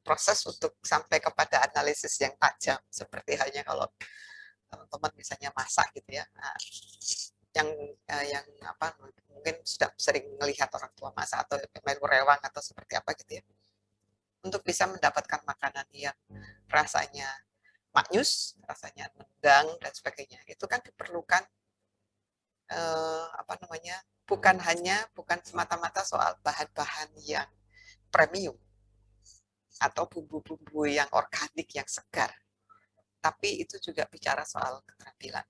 proses untuk sampai kepada analisis yang tajam, seperti halnya kalau teman-teman misalnya masak gitu ya, yang apa mungkin sudah sering melihat orang tua masak atau main rewang atau seperti apa gitu ya, untuk bisa mendapatkan makanan yang rasanya maknyus, rasanya nendang dan sebagainya, itu kan diperlukan apa namanya, bukan semata-mata soal bahan-bahan yang premium atau bumbu-bumbu yang organik yang segar, tapi itu juga bicara soal keterampilan.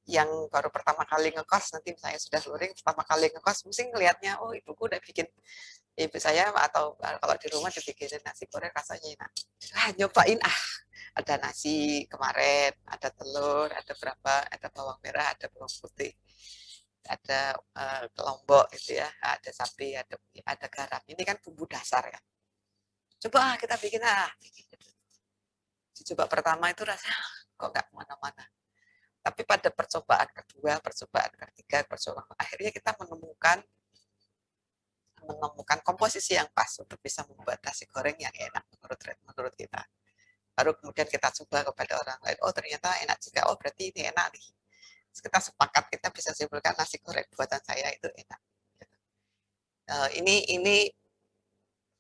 Yang baru pertama kali ngekos, nanti misalnya sudah luring, pertama kali ngekos mesti ngelihatnya, oh ibuku udah bikin, ibu saya atau kalau di rumah dibikinin nasi goreng rasanya enak, nyobain ada nasi kemarin, ada telur, ada berapa, ada bawang merah, ada bawang putih, ada lombok gitu ya, ada sapi, ada garam. Ini kan bumbu dasar ya. Coba kita bikin Coba pertama itu rasanya kok nggak kemana-mana. Tapi pada percobaan kedua, percobaan ketiga, percobaan akhirnya kita menemukan komposisi yang pas untuk bisa membuat nasi goreng yang enak menurut kita. Baru kemudian kita coba kepada orang lain, oh ternyata enak juga, oh berarti ini enak nih. Terus kita sepakat, kita bisa simpulkan nasi goreng buatan saya itu enak. Ini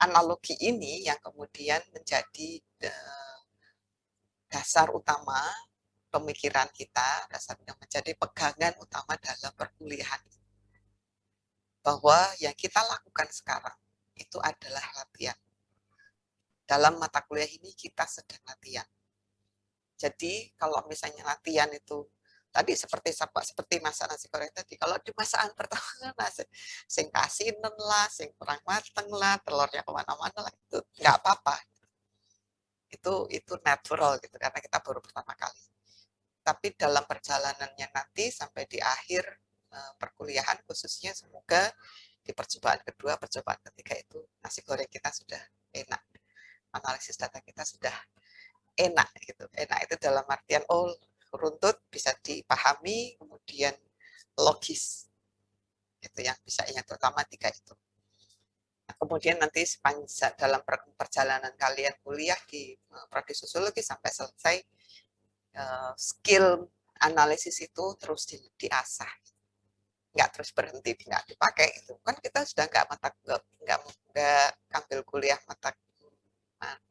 analogi ini yang kemudian menjadi dasar utama pemikiran kita, dasar yang menjadi pegangan utama dalam perkuliahan. Bahwa yang kita lakukan sekarang itu adalah latihan. Dalam mata kuliah ini kita sedang latihan. Jadi kalau misalnya latihan itu tadi seperti masak nasi goreng tadi, kalau di masakan pertama nasi sing kasinen lah, sing kurang mateng lah, telurnya kemana-mana lah, itu nggak apa-apa. Itu natural gitu karena kita baru pertama kali. Tapi dalam perjalanannya nanti sampai di akhir perkuliahan khususnya, semoga di percobaan kedua, percobaan ketiga itu nasi goreng kita sudah enak, analisis data kita sudah enak gitu. Enak itu dalam artian runtut, bisa dipahami, kemudian logis. Itu yang bisa ingat, terutama tiga itu. Nah, kemudian nanti sepanjang dalam perjalanan kalian kuliah di prodi sosiologi sampai selesai, skill analisis itu terus diasah, nggak terus berhenti, nggak dipakai itu kan kita sudah nggak ambil kuliah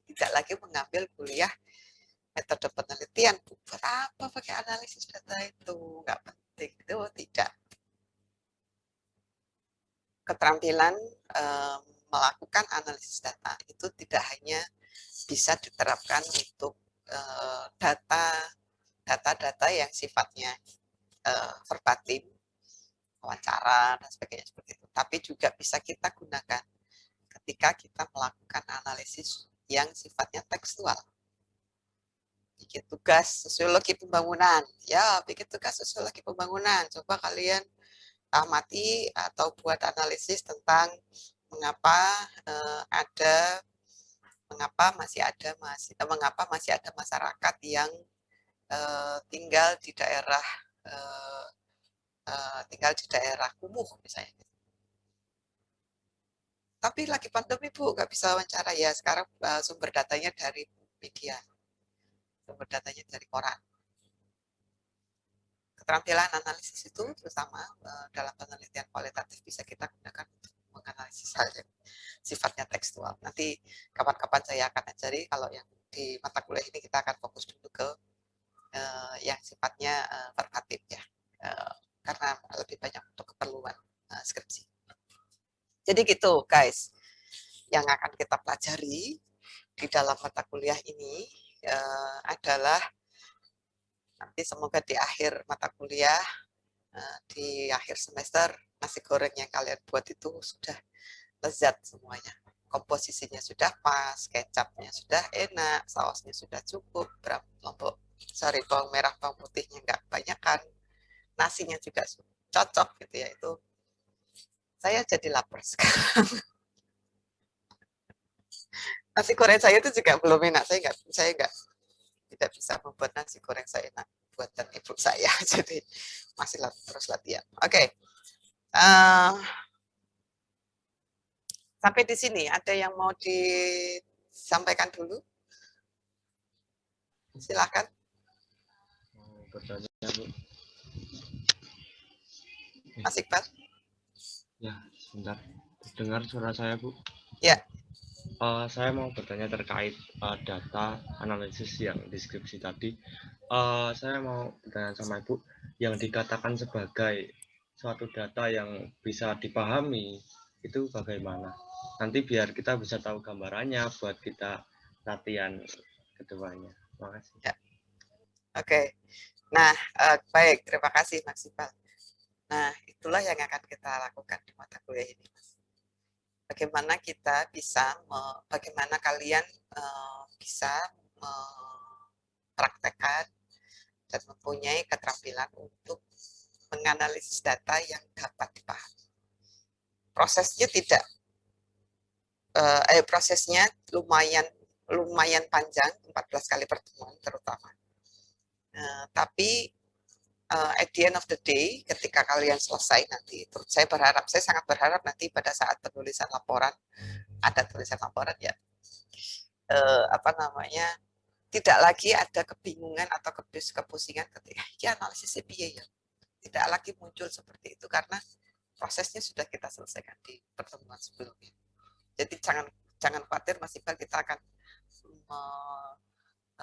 tidak lagi mengambil kuliah metode penelitian. Buat apa pakai analisis data itu, nggak penting itu. Tidak, keterampilan melakukan analisis data itu tidak hanya bisa diterapkan untuk data-data yang sifatnya verbatim, wawancara dan sebagainya seperti itu, tapi juga bisa kita gunakan ketika kita melakukan analisis yang sifatnya tekstual. Bikin tugas sosiologi pembangunan, ya bikin tugas sosiologi pembangunan, coba kalian amati atau buat analisis tentang mengapa masih ada masyarakat yang tinggal di daerah kumuh misalnya. Tapi lagi pandemi Bu, nggak bisa wawancara ya. Sekarang sumber datanya dari media, sumber datanya dari koran. Keterampilan analisis itu terutama dalam penelitian kualitatif bisa kita gunakan untuk menganalisis hal yang sifatnya tekstual. Nanti kapan-kapan saya akan ajari, kalau yang di mata kuliah ini kita akan fokus dulu ke yang sifatnya verbatim ya, karena lebih banyak untuk keperluan skripsi. Jadi gitu guys, yang akan kita pelajari di dalam mata kuliah ini adalah nanti semoga di akhir mata kuliah, di akhir semester, nasi goreng yang kalian buat itu sudah lezat semuanya. Komposisinya sudah pas, kecapnya sudah enak, sausnya sudah cukup, bawang merah, bawang putihnya nggak kebanyakan, nasinya juga cocok gitu ya. Itu saya jadi lapar sekarang. Nasi goreng saya itu juga belum enak, saya tidak bisa membuat nasi goreng saya enak buatan ibu saya, jadi masih terus latihan. Oke. Sampai di sini ada yang mau disampaikan dulu? Silakan. Bertanya, Bu. Mas Iqbal. Ya, sebentar. Dengar suara saya, Bu? Ya. Saya mau bertanya terkait data analisis yang deskripsi tadi. Saya mau bertanya sama Ibu, yang dikatakan sebagai suatu data yang bisa dipahami, itu bagaimana? Nanti biar kita bisa tahu gambarannya buat kita latihan kedepannya. Terima kasih. Ya. Oke. Nah, baik. Terima kasih, Mas Iqbal. Nah, itulah yang akan kita lakukan di mata kuliah ini, Mas. Bagaimana kita bisa, bagaimana kalian bisa mempraktekkan dan mempunyai keterampilan untuk menganalisis data yang dapat dipahami. Prosesnya tidak, prosesnya lumayan panjang, 14 kali pertemuan terutama. Tapi at the end of the day, ketika kalian selesai nanti, saya sangat berharap nanti pada saat penulisan laporan, ada tulisan laporan ya, tidak lagi ada kebingungan atau kepusingan ketika ya analisis CPA ya. Tidak lagi muncul seperti itu karena prosesnya sudah kita selesaikan di pertemuan sebelumnya. Jadi jangan khawatir Mas Iqbal, kita akan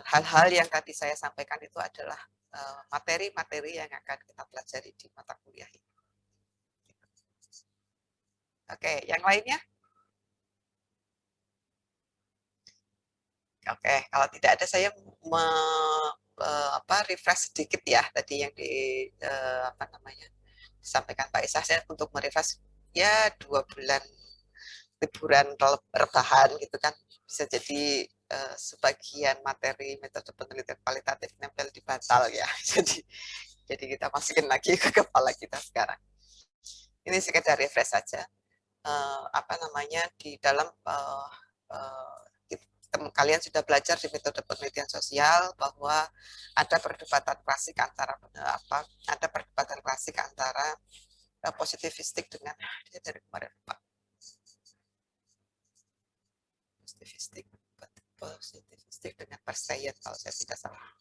hal-hal yang tadi saya sampaikan itu adalah materi-materi yang akan kita pelajari di mata kuliah ini. Oke, yang lainnya? Oke, kalau tidak ada saya refresh sedikit ya tadi yang disampaikan Pak Isah, saya untuk merefresh ya 2 bulan liburan rebahan gitu kan, bisa jadi sebagian materi metode penelitian kualitatif nempel di bantal ya, jadi kita masukin lagi ke kepala kita sekarang. Ini sekedar refresh saja. Di dalam kalian sudah belajar di metode penelitian sosial bahwa ada perdebatan klasik antara positivistik dengan dari kemarin Pak. Positivistik dengan Perseian kalau saya tidak salah.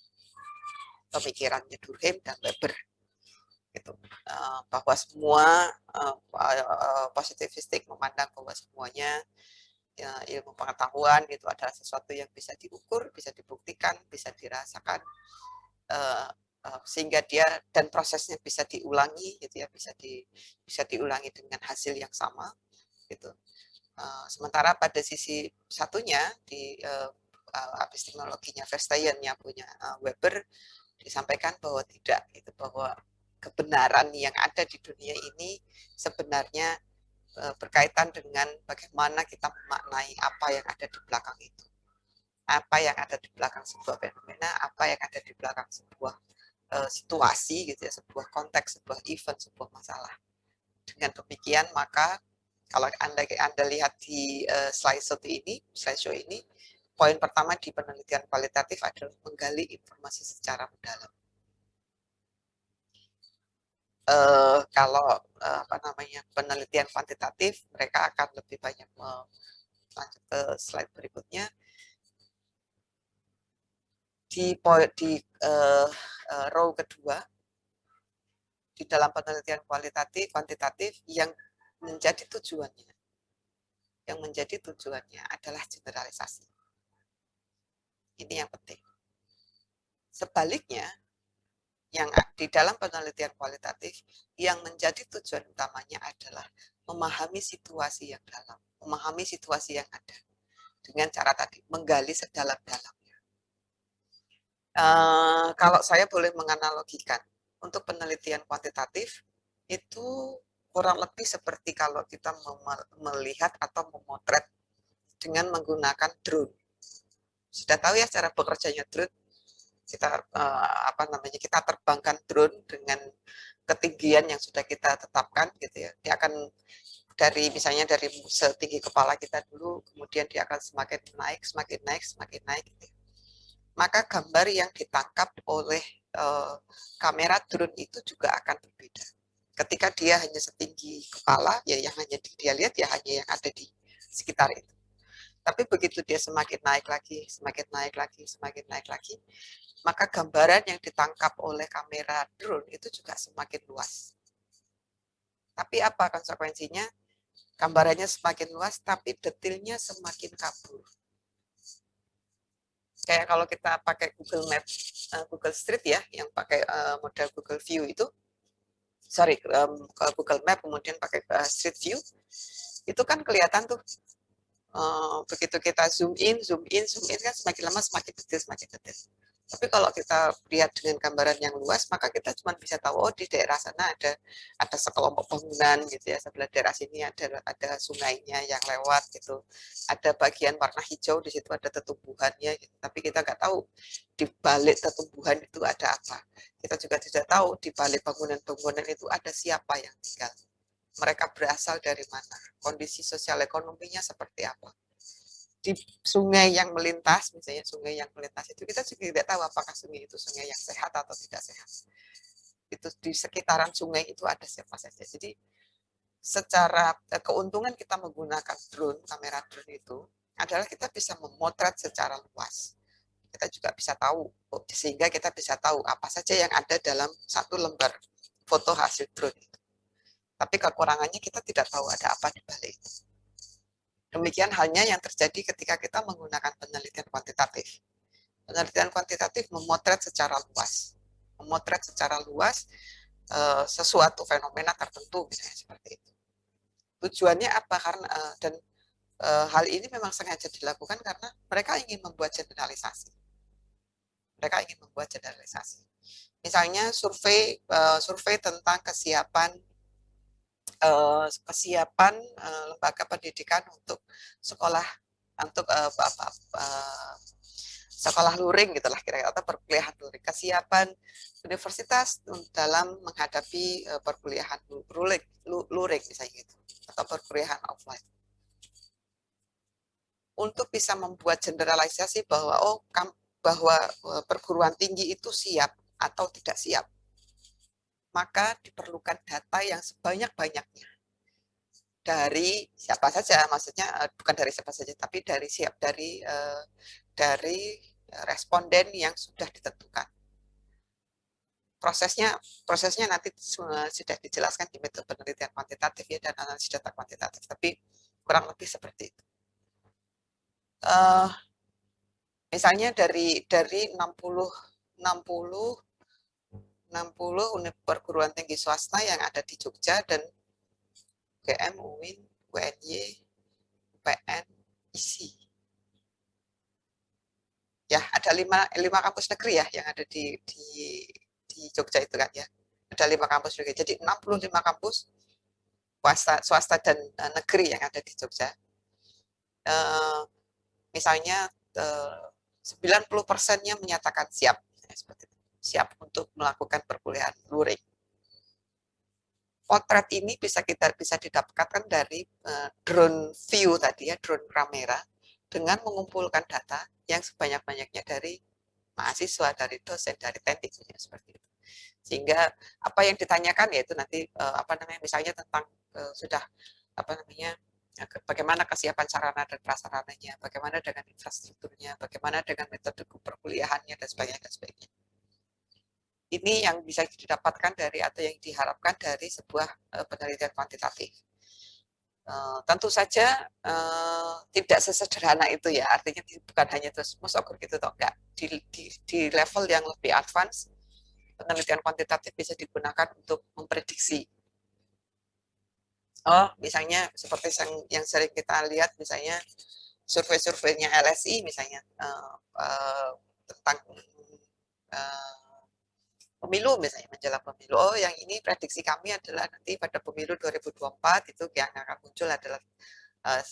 Pemikirannya Durkheim dan Weber. Gitu. Bahwa semua positivistik memandang bahwa semuanya ilmu pengetahuan itu adalah sesuatu yang bisa diukur, bisa dibuktikan, bisa dirasakan, sehingga dia dan prosesnya bisa diulangi, gitu ya, bisa diulangi dengan hasil yang sama, gitu. Sementara pada sisi satunya di epistemologinya Versteigen-nya punya Weber disampaikan bahwa tidak, gitu, bahwa kebenaran yang ada di dunia ini sebenarnya berkaitan dengan bagaimana kita memaknai apa yang ada di belakang itu. Apa yang ada di belakang sebuah fenomena, apa yang ada di belakang sebuah situasi, gitu ya, sebuah konteks, sebuah event, sebuah masalah. Dengan demikian, maka kalau Anda lihat di slideshow ini, poin pertama di penelitian kualitatif adalah menggali informasi secara mendalam. Kalau penelitian kuantitatif, mereka akan lebih banyak lanjut ke slide berikutnya. Di row kedua, di dalam penelitian kuantitatif yang menjadi tujuannya adalah generalisasi. Ini yang penting. Sebaliknya, yang di dalam penelitian kualitatif yang menjadi tujuan utamanya adalah memahami situasi yang dalam, memahami situasi yang ada dengan cara tadi menggali sedalam-dalamnya. Kalau saya boleh menganalogikan, untuk penelitian kuantitatif itu kurang lebih seperti kalau kita melihat atau memotret dengan menggunakan drone. Sudah tahu ya cara bekerjanya drone? Kita terbangkan drone dengan ketinggian yang sudah kita tetapkan, gitu ya. Dia akan misalnya dari setinggi kepala kita dulu, kemudian dia akan semakin naik, gitu ya. Maka gambar yang ditangkap oleh kamera drone itu juga akan berbeda. Ketika dia hanya setinggi kepala, ya yang hanya dia lihat ya hanya yang ada di sekitar itu. Tapi begitu dia semakin naik lagi, semakin naik lagi, semakin naik lagi, maka gambaran yang ditangkap oleh kamera drone itu juga semakin luas. Tapi apa konsekuensinya? Gambarannya semakin luas, tapi detailnya semakin kabur. Kayak kalau kita pakai Google Map, Google Street ya, yang pakai model Google View itu, Google Map kemudian pakai Street View, itu kan kelihatan tuh begitu kita zoom in kan semakin lama semakin detail, semakin detail. Tapi kalau kita lihat dengan gambaran yang luas, maka kita cuma bisa tahu, oh di daerah sana ada sekelompok bangunan gitu ya, sebelah daerah sini ada sungainya yang lewat gitu, ada bagian warna hijau di situ ada tumbuhannya gitu. Tapi kita nggak tahu di balik tumbuhan itu ada apa. Kita juga tidak tahu di balik bangunan-bangunan itu ada siapa yang tinggal. Mereka berasal dari mana, kondisi sosial ekonominya seperti apa. Di sungai yang melintas, misalnya sungai yang melintas itu kita juga tidak tahu apakah sungai itu sungai yang sehat atau tidak sehat. Itu di sekitaran sungai itu ada siapa saja. Jadi secara keuntungan kita menggunakan drone, kamera drone itu adalah kita bisa memotret secara luas. Kita juga bisa tahu, sehingga kita bisa tahu apa saja yang ada dalam satu lembar foto hasil drone itu. Tapi kekurangannya kita tidak tahu ada apa di balik itu. Demikian halnya yang terjadi ketika kita menggunakan penelitian kuantitatif. Penelitian kuantitatif memotret secara luas. Memotret secara luas sesuatu fenomena tertentu, misalnya seperti itu. Tujuannya apa? Karena dan hal ini memang sengaja dilakukan karena mereka ingin membuat generalisasi. Mereka ingin membuat generalisasi. Misalnya survei tentang kesiapan lembaga pendidikan untuk sekolah sekolah luring gitulah kira-kira, atau perkuliahan luring, kesiapan universitas dalam menghadapi perkuliahan luring misalnya gitu, atau perkuliahan offline. Untuk bisa membuat generalisasi bahwa perguruan tinggi itu siap atau tidak siap, maka diperlukan data yang sebanyak-banyaknya dari siapa saja, maksudnya bukan dari siapa saja, tapi dari responden yang sudah ditentukan. Prosesnya nanti sudah dijelaskan di metode penelitian kuantitatif ya, dan analisis data kuantitatif, tapi kurang lebih seperti itu. Misalnya dari 60 perguruan tinggi swasta yang ada di Jogja dan UGM, UIN, UNY, UPN, ISI. Ya, ada lima kampus negeri ya yang ada di Jogja itu kan ya. Ada 5 kampus negeri. Jadi 65 kampus swasta dan negeri yang ada di Jogja. Misalnya 90%-nya menyatakan siap, siap untuk melakukan perkuliahan luring. Potret ini bisa didapatkan dari drone view tadi ya, drone kamera, dengan mengumpulkan data yang sebanyak-banyaknya dari mahasiswa, dari dosen, dari teknik, seperti itu. Sehingga apa yang ditanyakan yaitu nanti misalnya tentang bagaimana kesiapan sarana dan prasarananya, bagaimana dengan infrastrukturnya, bagaimana dengan metode perkuliahannya dan sebagainya. Ini yang bisa didapatkan dari atau yang diharapkan dari sebuah penelitian kuantitatif. Tentu saja tidak sesederhana itu ya, artinya bukan hanya terus musokur gitu toh, enggak. Di level yang lebih advance, penelitian kuantitatif bisa digunakan untuk memprediksi. Misalnya seperti yang sering kita lihat, misalnya survei-surveinya LSI misalnya tentang pemilu misalnya, menjelang pemilu. Yang ini prediksi kami adalah nanti pada pemilu 2024 itu yang akan muncul adalah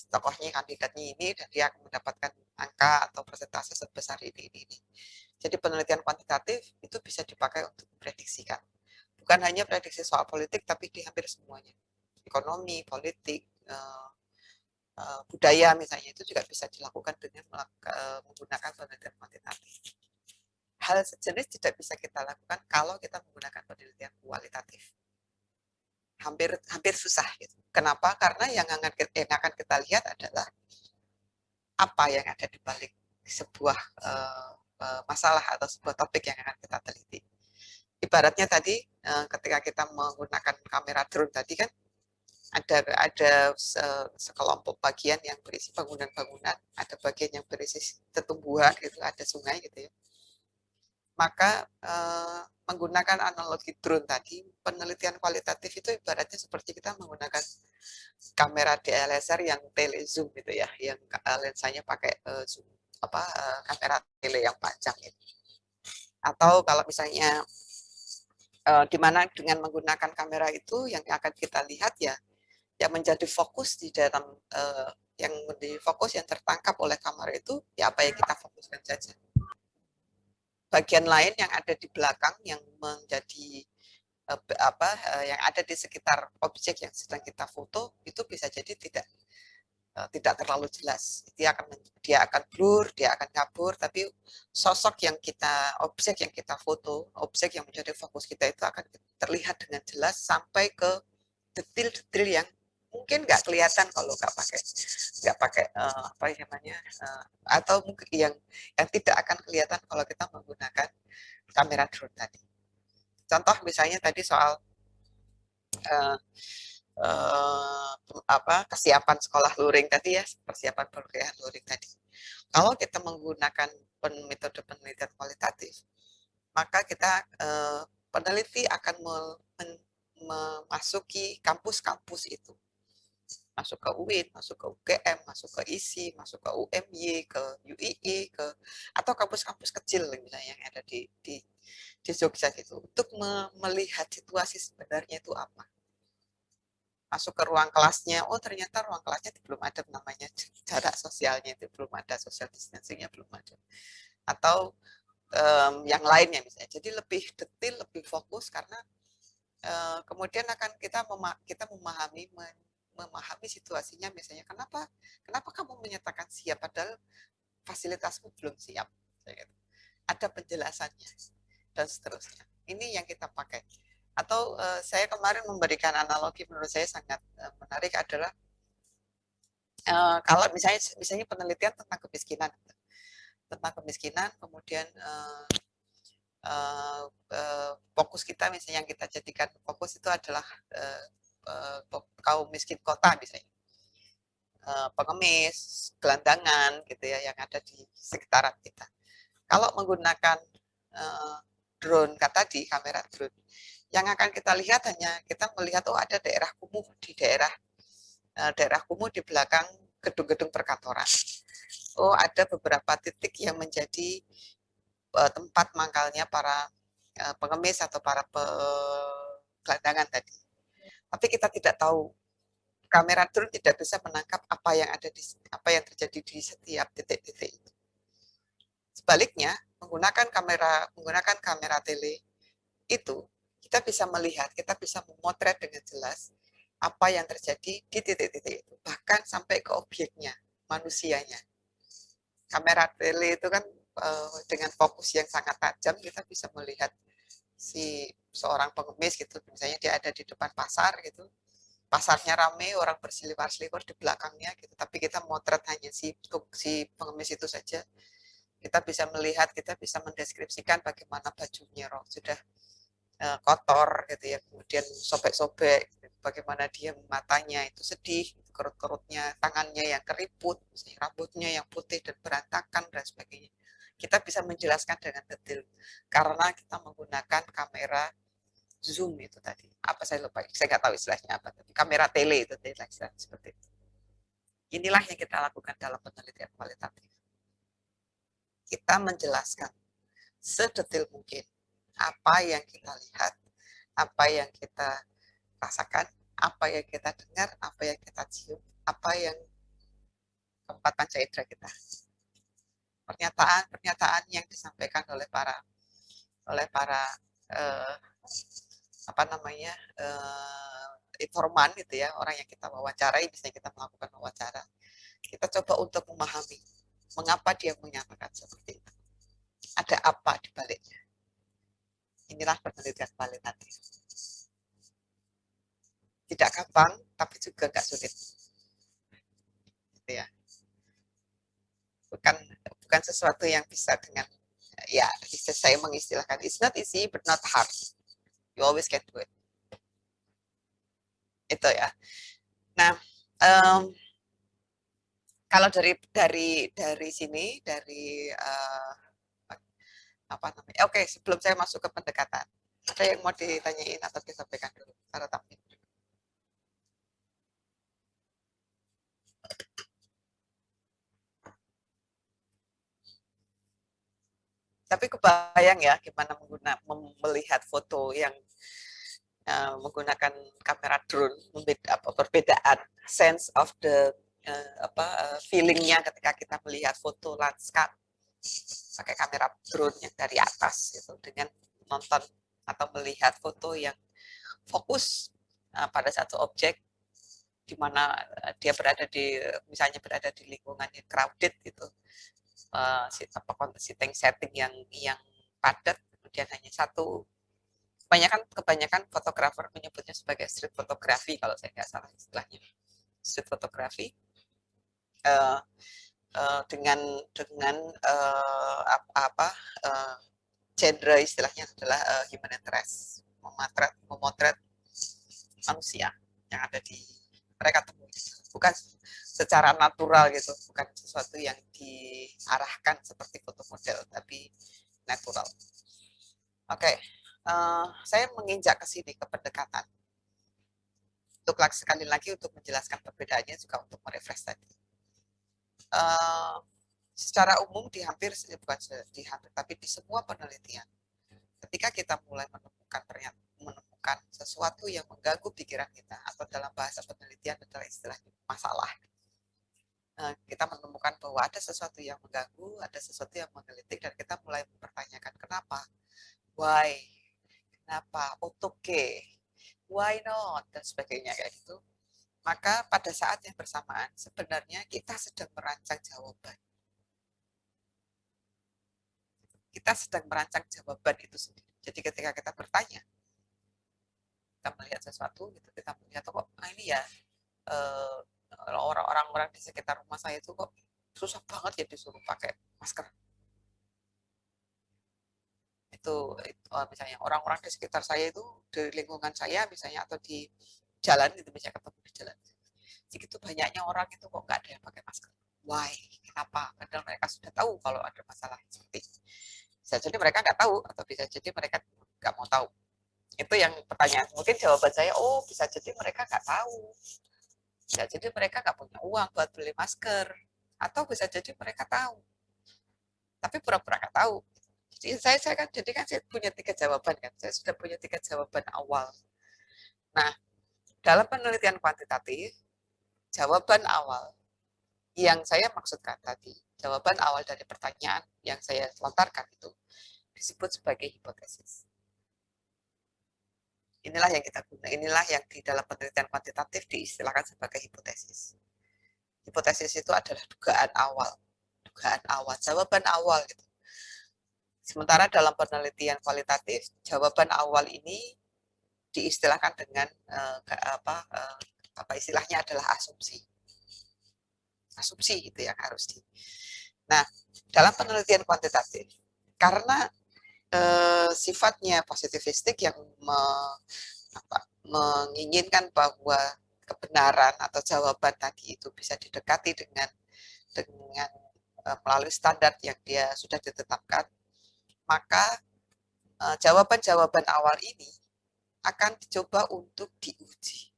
tokohnya, kandidatnya ini, dan dia akan mendapatkan angka atau persentase sebesar ini. Jadi penelitian kuantitatif itu bisa dipakai untuk memprediksikan. Bukan hanya prediksi soal politik, tapi di hampir semuanya. Ekonomi, politik, budaya misalnya, itu juga bisa dilakukan dengan menggunakan penelitian kuantitatif. Hal sejenis tidak bisa kita lakukan kalau kita menggunakan penelitian kualitatif. Hampir susah gitu. Kenapa? Karena yang akan kita lihat adalah apa yang ada di balik sebuah masalah atau sebuah topik yang akan kita teliti. Ibaratnya tadi ketika kita menggunakan kamera drone tadi kan ada sekelompok bagian yang berisi bangunan-bangunan, ada bagian yang berisi tumbuhan gitu, ada sungai gitu ya. Maka menggunakan analogi drone tadi, penelitian kualitatif itu ibaratnya seperti kita menggunakan kamera DSLR yang telezoom gitu ya, yang lensanya pakai zoom kamera tele yang panjang itu. Atau kalau misalnya di mana dengan menggunakan kamera itu yang akan kita lihat ya yang menjadi fokus di dalam yang menjadi fokus yang tertangkap oleh kamera itu ya apa yang kita fokuskan saja. Bagian lain yang ada di belakang yang menjadi yang ada di sekitar objek yang sedang kita foto itu bisa jadi tidak terlalu jelas. Dia akan blur, dia akan kabur, tapi sosok yang objek yang kita foto, objek yang menjadi fokus kita itu akan terlihat dengan jelas sampai ke detail-detail yang mungkin nggak kelihatan kalau nggak pakai apa namanya atau mungkin yang tidak akan kelihatan kalau kita menggunakan kamera drone tadi. Contoh misalnya tadi soal kesiapan sekolah luring tadi ya, persiapan perkuliahan luring tadi. Kalau kita menggunakan metode penelitian kualitatif, maka kita peneliti akan memasuki kampus-kampus itu, masuk ke UIN, masuk ke UGM, masuk ke ISI, masuk ke UMY, ke UII, atau kampus-kampus kecil misalnya yang ada di Jogja gitu, untuk melihat situasi sebenarnya itu apa. Masuk ke ruang kelasnya, oh ternyata ruang kelasnya belum ada namanya jarak sosialnya, itu belum ada, social distancing-nya belum ada. Atau yang lainnya misalnya. Jadi lebih detail, lebih fokus karena kemudian akan kita memahami situasinya misalnya kenapa kamu menyatakan siap padahal fasilitasmu belum siap. Ada penjelasannya dan seterusnya. Ini yang kita pakai. Atau saya kemarin memberikan analogi menurut saya sangat menarik adalah kalau misalnya penelitian tentang kemiskinan, kemudian fokus kita misalnya yang kita jadikan fokus itu adalah kaum miskin kota misalnya, pengemis, gelandangan gitu ya yang ada di sekitaran kita. Kalau menggunakan drone tadi, kamera drone, yang akan kita lihat hanya kita melihat oh ada daerah kumuh di daerah kumuh di belakang gedung-gedung perkantoran. Oh ada beberapa titik yang menjadi tempat mangkalnya para pengemis atau para gelandangan tadi. Tapi kita tidak tahu, kamera drone tidak bisa menangkap apa yang terjadi di setiap titik-titik itu. Sebaliknya, menggunakan kamera tele itu kita bisa melihat, kita bisa memotret dengan jelas apa yang terjadi di titik-titik itu, bahkan sampai ke objeknya, manusianya. Kamera tele itu kan dengan fokus yang sangat tajam kita bisa melihat seorang pengemis gitu, misalnya dia ada di depan pasar gitu, pasarnya rame, orang berseliwar-seliwar di belakangnya gitu, tapi kita motret hanya si pengemis itu saja. Kita bisa melihat, kita bisa mendeskripsikan bagaimana bajunya sudah kotor gitu ya, kemudian sobek-sobek, bagaimana dia matanya itu sedih, kerut-kerutnya, tangannya yang keriput, rambutnya yang putih dan berantakan dan sebagainya. Kita bisa menjelaskan dengan detail karena kita menggunakan kamera zoom itu tadi. Apa saya lupa, saya nggak tahu istilahnya apa, tapi kamera tele itu istilahnya seperti itu. Inilah yang kita lakukan dalam penelitian kualitatif. Kita menjelaskan sedetail mungkin apa yang kita lihat, apa yang kita rasakan, apa yang kita dengar, apa yang kita cium, apa yang keempat panca indera kita. Pernyataan yang disampaikan oleh para informan gitu ya, orang yang kita wawancarai, misalnya kita melakukan wawancara, kita coba untuk memahami mengapa dia menyatakan seperti itu. Ada apa di baliknya. Inilah penelitian kualitatif. Tidak gampang, tapi juga nggak sulit. Gitu ya. bukan sesuatu yang bisa dengan ya bisa saya mengistilahkan it's not easy but not hard. You always can do it. Itu ya. Nah, kalau dari sini dari apa namanya? Oke, sebelum saya masuk ke pendekatan, ada yang mau ditanyain atau disampaikan dulu? Cara tampil. Tapi kebayang ya gimana melihat foto yang menggunakan kamera drone, perbedaan sense of the feelingnya ketika kita melihat foto landscape pakai kamera drone yang dari atas itu dengan nonton atau melihat foto yang fokus pada satu objek di mana dia misalnya berada di lingkungan yang crowded gitu, setting yang padat, kemudian hanya satu. Kebanyakan fotografer menyebutnya sebagai street photography kalau saya nggak salah istilahnya, street photography, dengan genre istilahnya adalah human interest, memotret manusia yang ada di mereka temui, bukan secara natural gitu, bukan sesuatu yang diarahkan seperti foto model, tapi natural. Oke, saya menginjak ke sini ke pendekatan. Untuk sekali lagi untuk menjelaskan perbedaannya juga untuk merefresh tadi. Secara umum bukan di hampir, tapi di semua penelitian, ketika kita mulai menemukan sesuatu yang mengganggu pikiran kita, atau dalam bahasa penelitian adalah istilahnya masalah, kita menemukan bahwa ada sesuatu yang mengganggu, ada sesuatu yang menggelitik, dan kita mulai mempertanyakan kenapa, why, kenapa, okay, why not, dan sebagainya kayak gitu. Maka pada saat yang bersamaan sebenarnya kita sedang merancang jawaban. Kita sedang merancang jawaban itu sendiri. Jadi ketika kita bertanya, kita melihat sesuatu, gitu, kita melihat kok ini ya orang-orang di sekitar rumah saya itu kok susah banget ya disuruh pakai masker. Itu misalnya orang-orang di sekitar saya itu, di lingkungan saya misalnya, atau di jalan itu misalnya ketemu di jalan, segitu banyaknya orang itu kok nggak ada yang pakai masker. Why? Kenapa? Padahal mereka sudah tahu kalau ada masalah seperti ini. Bisa jadi mereka nggak tahu, atau bisa jadi mereka nggak mau tahu. Itu yang pertanyaan. Mungkin jawaban saya, bisa jadi mereka nggak tahu. Bisa jadi mereka nggak punya uang buat beli masker. Atau bisa jadi mereka tahu, tapi pura-pura nggak tahu. Jadi saya punya 3 jawaban kan. Saya sudah punya 3 jawaban awal. Nah, dalam penelitian kuantitatif, jawaban awal yang saya maksudkan tadi, jawaban awal dari pertanyaan yang saya lontarkan itu disebut sebagai hipotesis. Inilah yang kita guna, inilah yang di dalam penelitian kuantitatif diistilahkan sebagai hipotesis. Hipotesis itu adalah dugaan awal, jawaban awal gitu. Sementara dalam penelitian kualitatif, jawaban awal ini diistilahkan dengan istilahnya adalah asumsi. Asumsi itu yang harus Nah, dalam penelitian kuantitatif, karena sifatnya positivistik yang menginginkan bahwa kebenaran atau jawaban tadi itu bisa didekati dengan melalui standar yang dia sudah ditetapkan, maka jawaban-jawaban awal ini akan dicoba untuk diuji.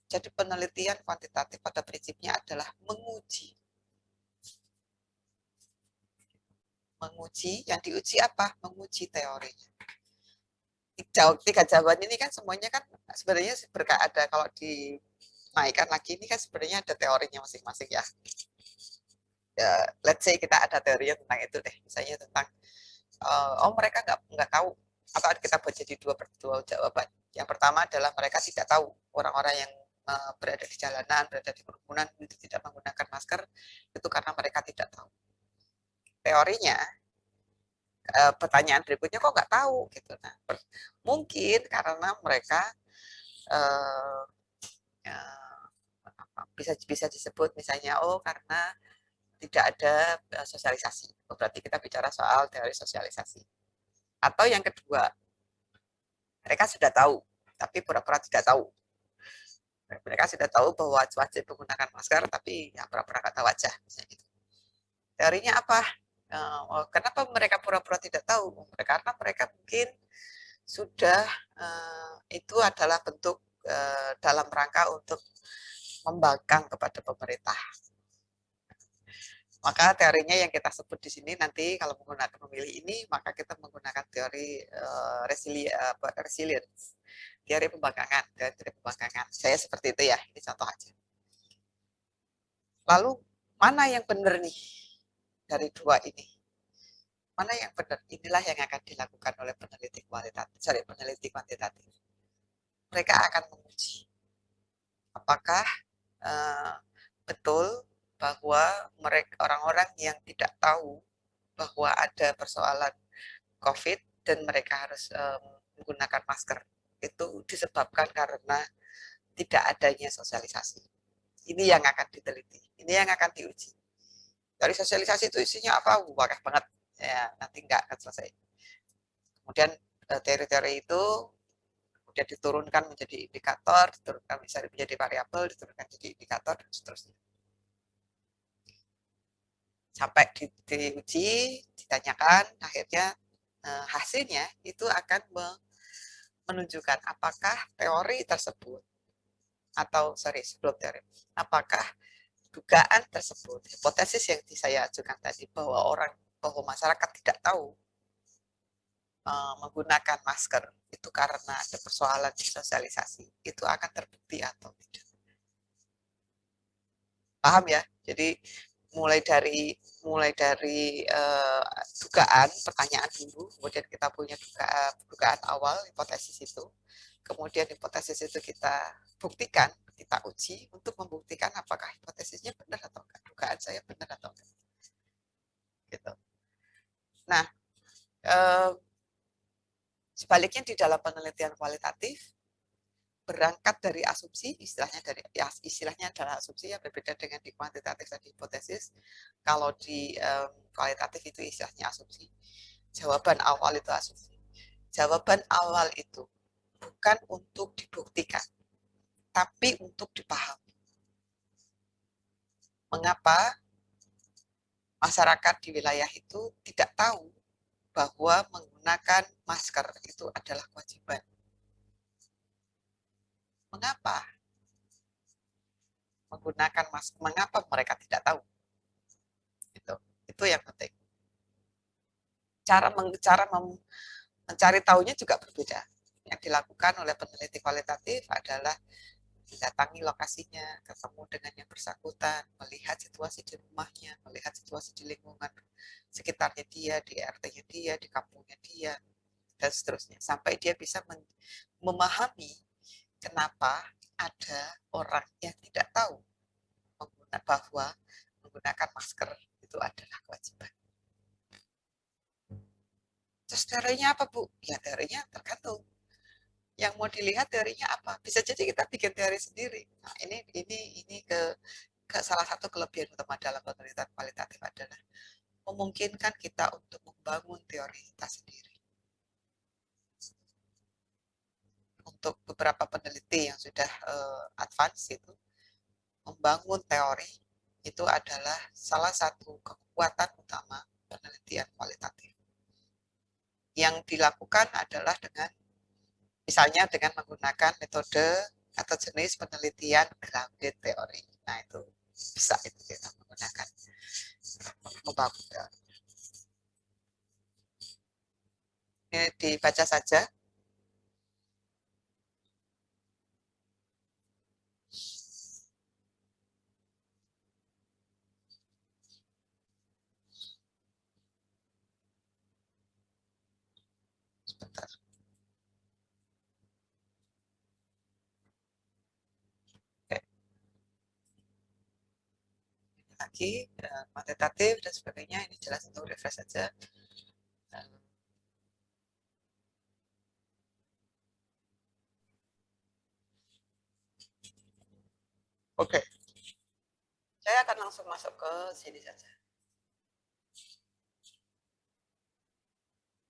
Jadi penelitian kuantitatif pada prinsipnya adalah menguji. Menguji, yang diuji apa? Menguji teorinya. 3 jawaban ini kan semuanya kan sebenarnya ada, kalau dinaikkan lagi ini kan sebenarnya ada teorinya masing-masing ya. Let's say kita ada teorinya tentang itu deh, misalnya tentang mereka nggak tahu, atau kita buat jadi dua jawaban. Yang pertama adalah mereka tidak tahu orang-orang yang berada di jalanan, berada di kerumunan itu tidak menggunakan masker, itu karena mereka tidak tahu. Teorinya, pertanyaan berikutnya kok nggak tahu gitu. Nah, mungkin karena mereka bisa disebut misalnya, oh karena tidak ada sosialisasi. Berarti kita bicara soal teori sosialisasi. Atau yang kedua, mereka sudah tahu, tapi pura-pura tidak tahu. Mereka sudah tahu bahwa wajib menggunakan masker, tapi ya pura-pura nggak tahu aja. Misalnya gitu. Teorinya apa? Kenapa mereka pura-pura tidak tahu? Karena mereka mungkin sudah itu adalah bentuk dalam rangka untuk membangkang kepada pemerintah. Maka teorinya yang kita sebut di sini nanti kalau menggunakan memilih ini, maka kita menggunakan teori resilience, teori pembangkangan, teori pembangkangan. Saya seperti itu ya, ini contoh aja. Lalu mana yang benar nih dari dua ini? Mana yang benar? Inilah yang akan dilakukan oleh peneliti peneliti kuantitatif. Mereka akan menguji apakah betul bahwa mereka orang-orang yang tidak tahu bahwa ada persoalan COVID dan mereka harus menggunakan masker itu disebabkan karena tidak adanya sosialisasi. Ini yang akan diteliti, ini yang akan diuji. Dari sosialisasi itu isinya apa? Banyak banget, ya nanti nggak akan selesai. Kemudian teori-teori itu kemudian diturunkan menjadi indikator, diturunkan misalnya menjadi variabel, diturunkan menjadi indikator dan seterusnya. Sampai diuji, ditanyakan, akhirnya hasilnya itu akan menunjukkan apakah teori tersebut sebelum teori, apakah dugaan tersebut, hipotesis yang saya ajukan tadi bahwa masyarakat tidak tahu menggunakan masker itu karena ada persoalan di sosialisasi, itu akan terbukti atau tidak. Paham ya? Jadi mulai dari dugaan, pertanyaan dulu, kemudian kita punya dugaan awal, hipotesis itu, kemudian hipotesis itu kita buktikan, kita uji untuk membuktikan apakah hipotesisnya benar atau enggak, dugaan saya benar atau enggak. Gitu. Nah, sebaliknya di dalam penelitian kualitatif, berangkat dari asumsi, istilahnya adalah asumsi ya, berbeda dengan di kuantitatif dan di hipotesis. Kalau di kualitatif itu istilahnya asumsi. Jawaban awal itu asumsi. Jawaban awal itu bukan untuk dibuktikan, tapi untuk dipahami. Mengapa masyarakat di wilayah itu tidak tahu bahwa menggunakan masker itu adalah kewajiban? Mengapa menggunakan masker? Mengapa mereka tidak tahu? Itu yang penting. Cara mencari tahunya juga berbeda. Yang dilakukan oleh peneliti kualitatif adalah mendatangi lokasinya, ketemu dengan yang bersangkutan, melihat situasi di rumahnya, melihat situasi di lingkungan sekitarnya dia, di RT-nya dia, di kampungnya dia, dan seterusnya. Sampai dia bisa memahami kenapa ada orang yang tidak tahu bahwa menggunakan masker itu adalah kewajiban. Terus teorinya apa, Bu? Ya teorinya tergantung. Yang mau dilihat teorinya apa? Bisa jadi kita bikin teori sendiri. Nah, ini ke salah satu kelebihan utama dalam penelitian kualitatif adalah memungkinkan kita untuk membangun teori kita sendiri. Untuk beberapa peneliti yang sudah advance itu, membangun teori itu adalah salah satu kekuatan utama penelitian kualitatif. Yang dilakukan adalah misalnya dengan menggunakan metode atau jenis penelitian grounded theory. Nah, itu bisa itu kita menggunakan membangun teori. Ini dibaca saja. Sebentar. Oke. Lagi kuantitatif dan sebagainya, ini jelas untuk refresh saja. Oke. langsung masuk ke sini saja.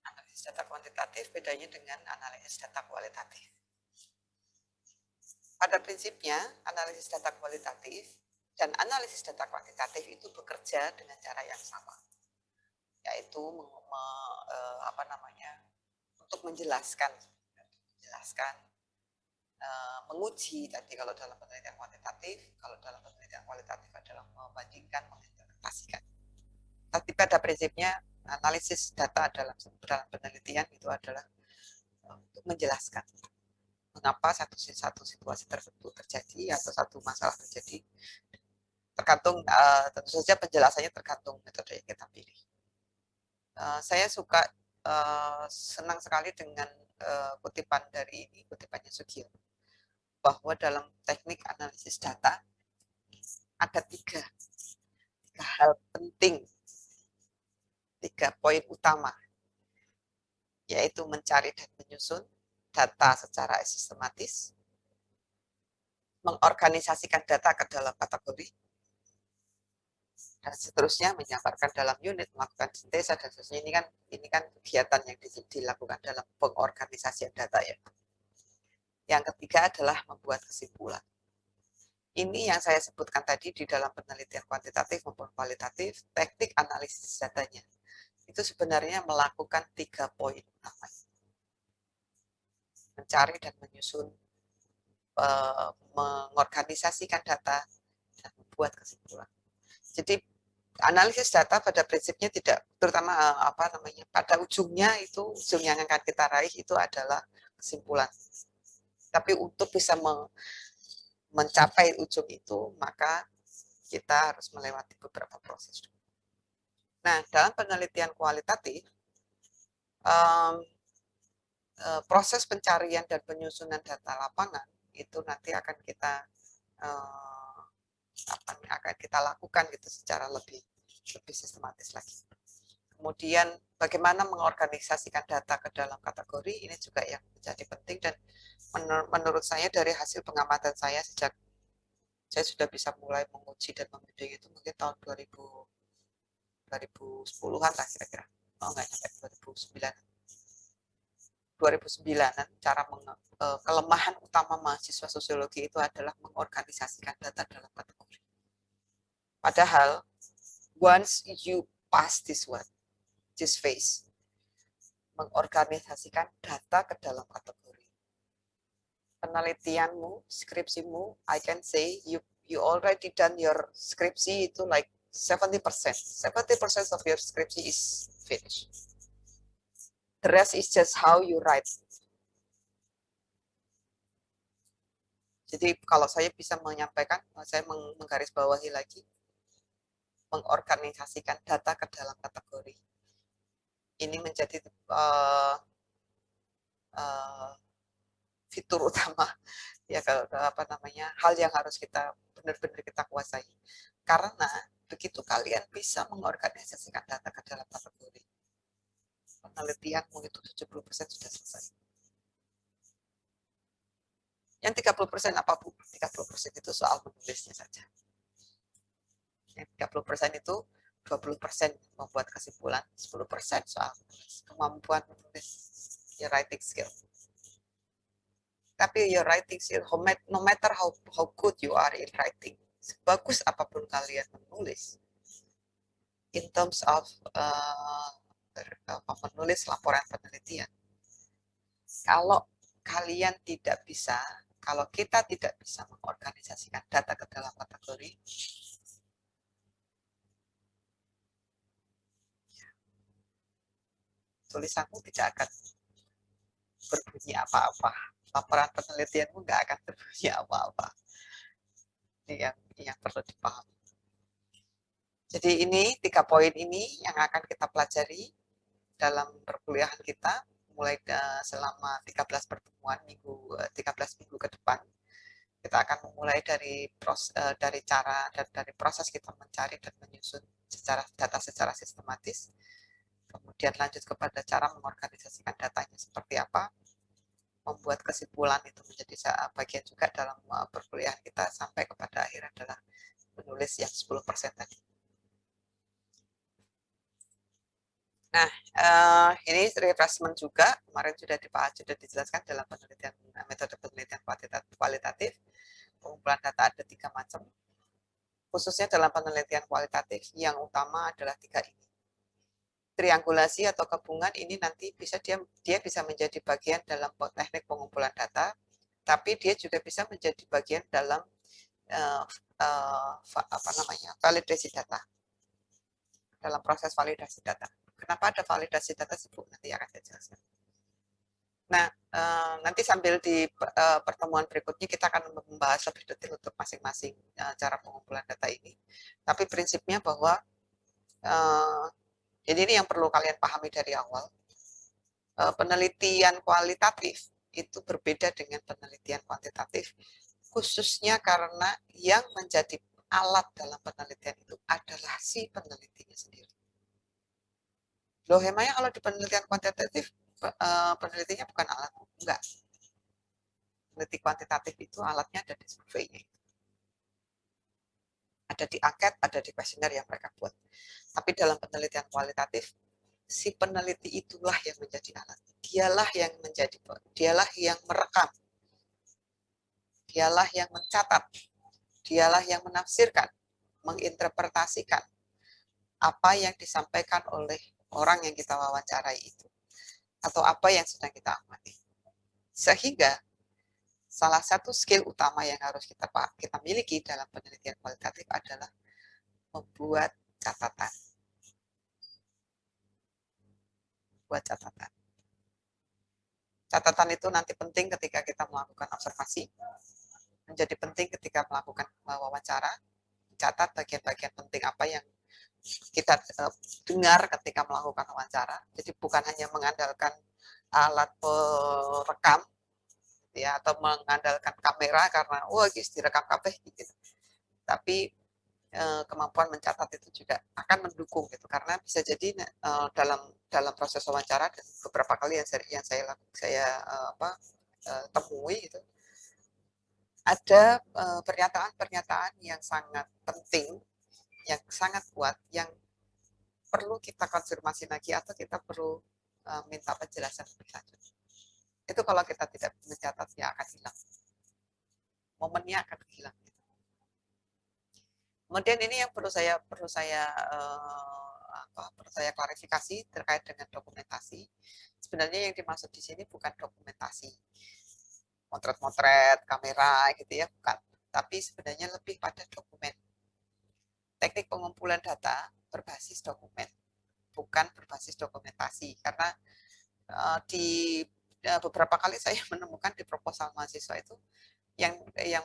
Analisis data kuantitatif bedanya dengan analisis data kualitatif. Pada prinsipnya, analisis data kualitatif dan analisis data kuantitatif itu bekerja dengan cara yang sama, yaitu untuk menjelaskan, menguji tadi kalau dalam penelitian kuantitatif, kalau dalam penelitian kualitatif adalah membandingkan, menginterpretasikan. Tapi pada prinsipnya analisis data dalam penelitian itu adalah untuk menjelaskan mengapa satu situasi tersebut terjadi atau satu masalah terjadi. Tergantung, tentu saja penjelasannya tergantung metode yang kita pilih. Saya suka senang sekali dengan kutipan dari ini, kutipannya Sugio, bahwa dalam teknik analisis data ada tiga hal penting, 3 poin utama, yaitu mencari dan menyusun data secara sistematis, mengorganisasikan data ke dalam kategori, dan seterusnya menjabarkan dalam unit, melakukan sintesa dan seterusnya. Ini kan kegiatan yang dilakukan dalam pengorganisasian data ya. Yang ketiga adalah membuat kesimpulan. Ini yang saya sebutkan tadi di dalam penelitian kuantitatif maupun kualitatif, teknik analisis datanya. Itu sebenarnya melakukan 3 poin utama. Mencari dan menyusun, mengorganisasikan data, dan membuat kesimpulan. Jadi analisis data pada prinsipnya tidak, terutama pada ujungnya yang akan kita raih itu adalah kesimpulan. Tapi untuk bisa mencapai ujung itu, maka kita harus melewati beberapa proses. Nah, dalam penelitian kualitatif, proses pencarian dan penyusunan data lapangan itu nanti akan kita lakukan gitu secara lebih sistematis lagi. Kemudian bagaimana mengorganisasikan data ke dalam kategori, ini juga yang menjadi penting, dan menurut saya dari hasil pengamatan saya sejak saya sudah bisa mulai menguji dan membimbing itu mungkin tahun 2010-an lah kira-kira. Oh, enggak sampai 2009-an, kelemahan utama mahasiswa sosiologi itu adalah mengorganisasikan data dalam kategori. Padahal once you pass this phase, mengorganisasikan data ke dalam kategori, penelitianmu, skripsimu, I can say you already done your skripsi itu like 70%. 70% of your skripsi is finished. The rest is just how you write. Jadi kalau saya bisa menyampaikan, saya menggarisbawahi lagi, mengorganisasikan data ke dalam kategori. Ini menjadi fitur utama ya, hal yang harus kita benar-benar kita kuasai. Karena begitu kalian bisa mengorganisasikan data ke dalam kategori, penelitianmu itu 70% sudah selesai. Yang 30% apa Bu? 30% itu soal menulisnya saja. Yang 30% itu 20% membuat kesimpulan, 10% soal menulis, kemampuan menulis, your writing skill. Tapi your writing skill, no matter how good you are in writing, sebagus apapun kalian menulis, in terms of menulis laporan penelitian, kalau kita tidak bisa mengorganisasikan data ke dalam kategori, tulisanmu tidak akan berbunyi apa-apa. Laporan penelitianmu nggak akan berbunyi apa-apa. Ini yang perlu dipahami. Jadi ini 3 poin ini yang akan kita pelajari dalam perkuliahan kita mulai selama 13 pertemuan 13 minggu ke depan. Kita akan memulai dari cara dan dari proses kita mencari dan menyusun data secara sistematis. Kemudian lanjut kepada cara mengorganisasikan datanya seperti apa, membuat kesimpulan itu menjadi bagian juga dalam perkuliahan kita, sampai kepada akhir adalah menulis nulis yang 10% tadi. Nah, ini refreshment juga kemarin sudah dijelaskan dalam penelitian metode penelitian kualitatif. Pengumpulan data ada 3 macam. Khususnya dalam penelitian kualitatif yang utama adalah 3 ini. Triangulasi atau gabungan ini nanti dia bisa menjadi bagian dalam teknik pengumpulan data, tapi dia juga bisa menjadi bagian dalam validasi data, dalam proses validasi data. Kenapa ada validasi data sih Bu? Nanti akan saya jelaskan. Nah, nanti sambil di pertemuan berikutnya kita akan membahas lebih detail untuk masing-masing cara pengumpulan data ini. Tapi prinsipnya bahwa jadi ini yang perlu kalian pahami dari awal. Penelitian kualitatif itu berbeda dengan penelitian kuantitatif, khususnya karena yang menjadi alat dalam penelitian itu adalah si penelitinya sendiri. Loh, emangnya kalau di penelitian kuantitatif penelitinya bukan alat? Enggak. Peneliti kuantitatif itu alatnya ada di surveinya. Ada di angket, ada di kuesioner yang mereka buat. Tapi dalam penelitian kualitatif, si peneliti itulah yang menjadi alat. Dialah yang merekam. Dialah yang mencatat. Dialah yang menafsirkan, menginterpretasikan apa yang disampaikan oleh orang yang kita wawancarai itu. Atau apa yang sedang kita amati. Sehingga salah satu skill utama yang harus kita miliki dalam penelitian kualitatif adalah membuat catatan. Buat catatan. Catatan itu nanti penting ketika kita melakukan observasi, menjadi penting ketika melakukan wawancara, catat bagian-bagian penting apa yang kita dengar ketika melakukan wawancara. Jadi bukan hanya mengandalkan alat perekam, ya, atau mengandalkan kamera karena direkam kabeh gitu. Tapi kemampuan mencatat itu juga akan mendukung gitu, karena bisa jadi dalam proses wawancara dan beberapa kali yang saya temui gitu, ada pernyataan-pernyataan yang sangat penting, yang sangat kuat, yang perlu kita konfirmasi lagi atau kita perlu minta penjelasan lebih lanjut. Itu kalau kita tidak mencatatnya akan hilang, momennya akan hilang. Kemudian ini yang perlu saya klarifikasi terkait dengan dokumentasi. Sebenarnya yang dimaksud di sini bukan dokumentasi, motret-motret kamera gitu ya, bukan. Tapi sebenarnya lebih pada dokumen. Teknik pengumpulan data berbasis dokumen, bukan berbasis dokumentasi. Karena di beberapa kali saya menemukan di proposal mahasiswa itu yang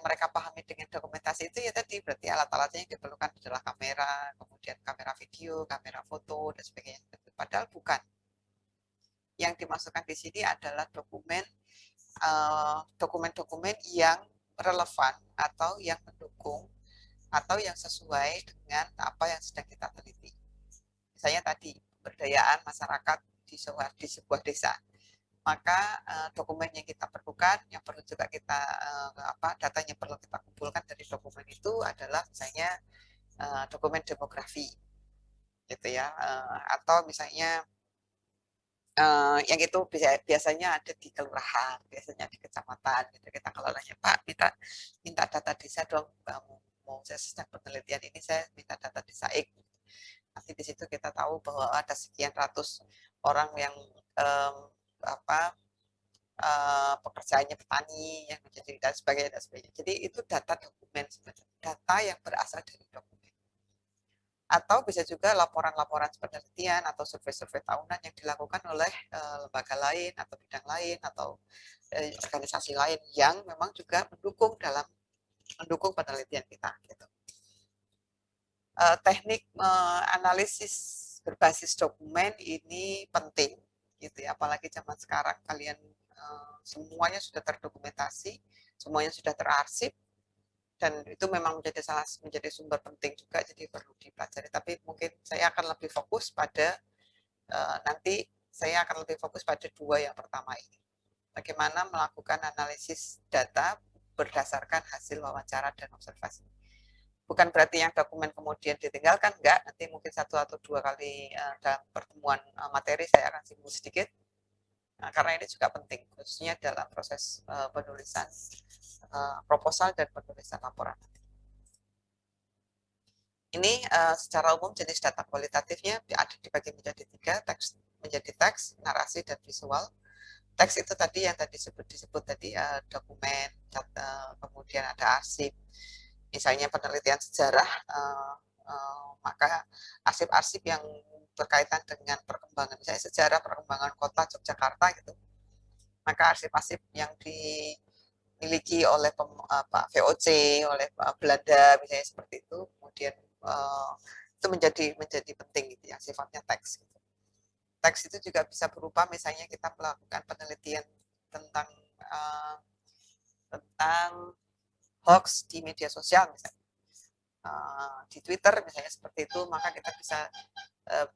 mereka pahami dengan dokumentasi itu ya tadi, berarti alat-alatnya yang diperlukan adalah kamera, kemudian kamera video, kamera foto, dan sebagainya. Padahal bukan. Yang dimasukkan di sini adalah dokumen-dokumen yang relevan atau yang mendukung atau yang sesuai dengan apa yang sedang kita teliti. Misalnya tadi, pemberdayaan masyarakat di sebuah desa. Maka dokumen yang kita perlukan, yang perlu juga kita data yang perlu kita kumpulkan dari dokumen itu adalah misalnya dokumen demografi, gitu ya, atau misalnya yang itu biasanya ada di kelurahan, biasanya di kecamatan, gitu. Kita kalau nanya Pak, minta data desa dong, mau saya sedang penelitian ini, saya minta data desa X. Nanti di situ kita tahu bahwa ada sekian ratus orang yang pekerjaannya petani yang menjadi dan sebagainya. Jadi itu data dokumen sebenarnya, data yang berasal dari dokumen. Atau bisa juga laporan-laporan penelitian atau survei-survei tahunan yang dilakukan oleh lembaga lain atau bidang lain atau organisasi lain yang memang juga mendukung penelitian kita. Gitu. Teknik analisis berbasis dokumen ini penting, gitu ya. Apalagi zaman sekarang kalian semuanya sudah terdokumentasi, semuanya sudah terarsip, dan itu memang menjadi sumber penting juga, jadi perlu dipelajari. Tapi mungkin saya akan lebih fokus pada nanti saya akan lebih fokus pada 2 yang pertama ini. Bagaimana melakukan analisis data berdasarkan hasil wawancara dan observasi. Bukan berarti yang dokumen kemudian ditinggalkan, enggak. Nanti mungkin 1 atau 2 kali dalam pertemuan materi saya akan singgung sedikit. Karena ini juga penting, khususnya dalam proses penulisan proposal dan penulisan laporan. Ini secara umum jenis data kualitatifnya ada dibagi menjadi 3, teks menjadi teks, narasi, dan visual. Teks itu tadi yang tadi disebut tadi dokumen, data, kemudian ada arsip. Misalnya penelitian sejarah, maka arsip-arsip yang berkaitan dengan perkembangan, misalnya sejarah perkembangan kota Yogyakarta gitu, maka arsip-arsip yang dimiliki oleh VOC, oleh Belanda misalnya seperti itu, kemudian itu menjadi penting gitu ya, sifatnya teks. Gitu. Teks itu juga bisa berupa misalnya kita melakukan penelitian tentang hoax di media sosial misalnya. Di Twitter misalnya seperti itu, maka kita bisa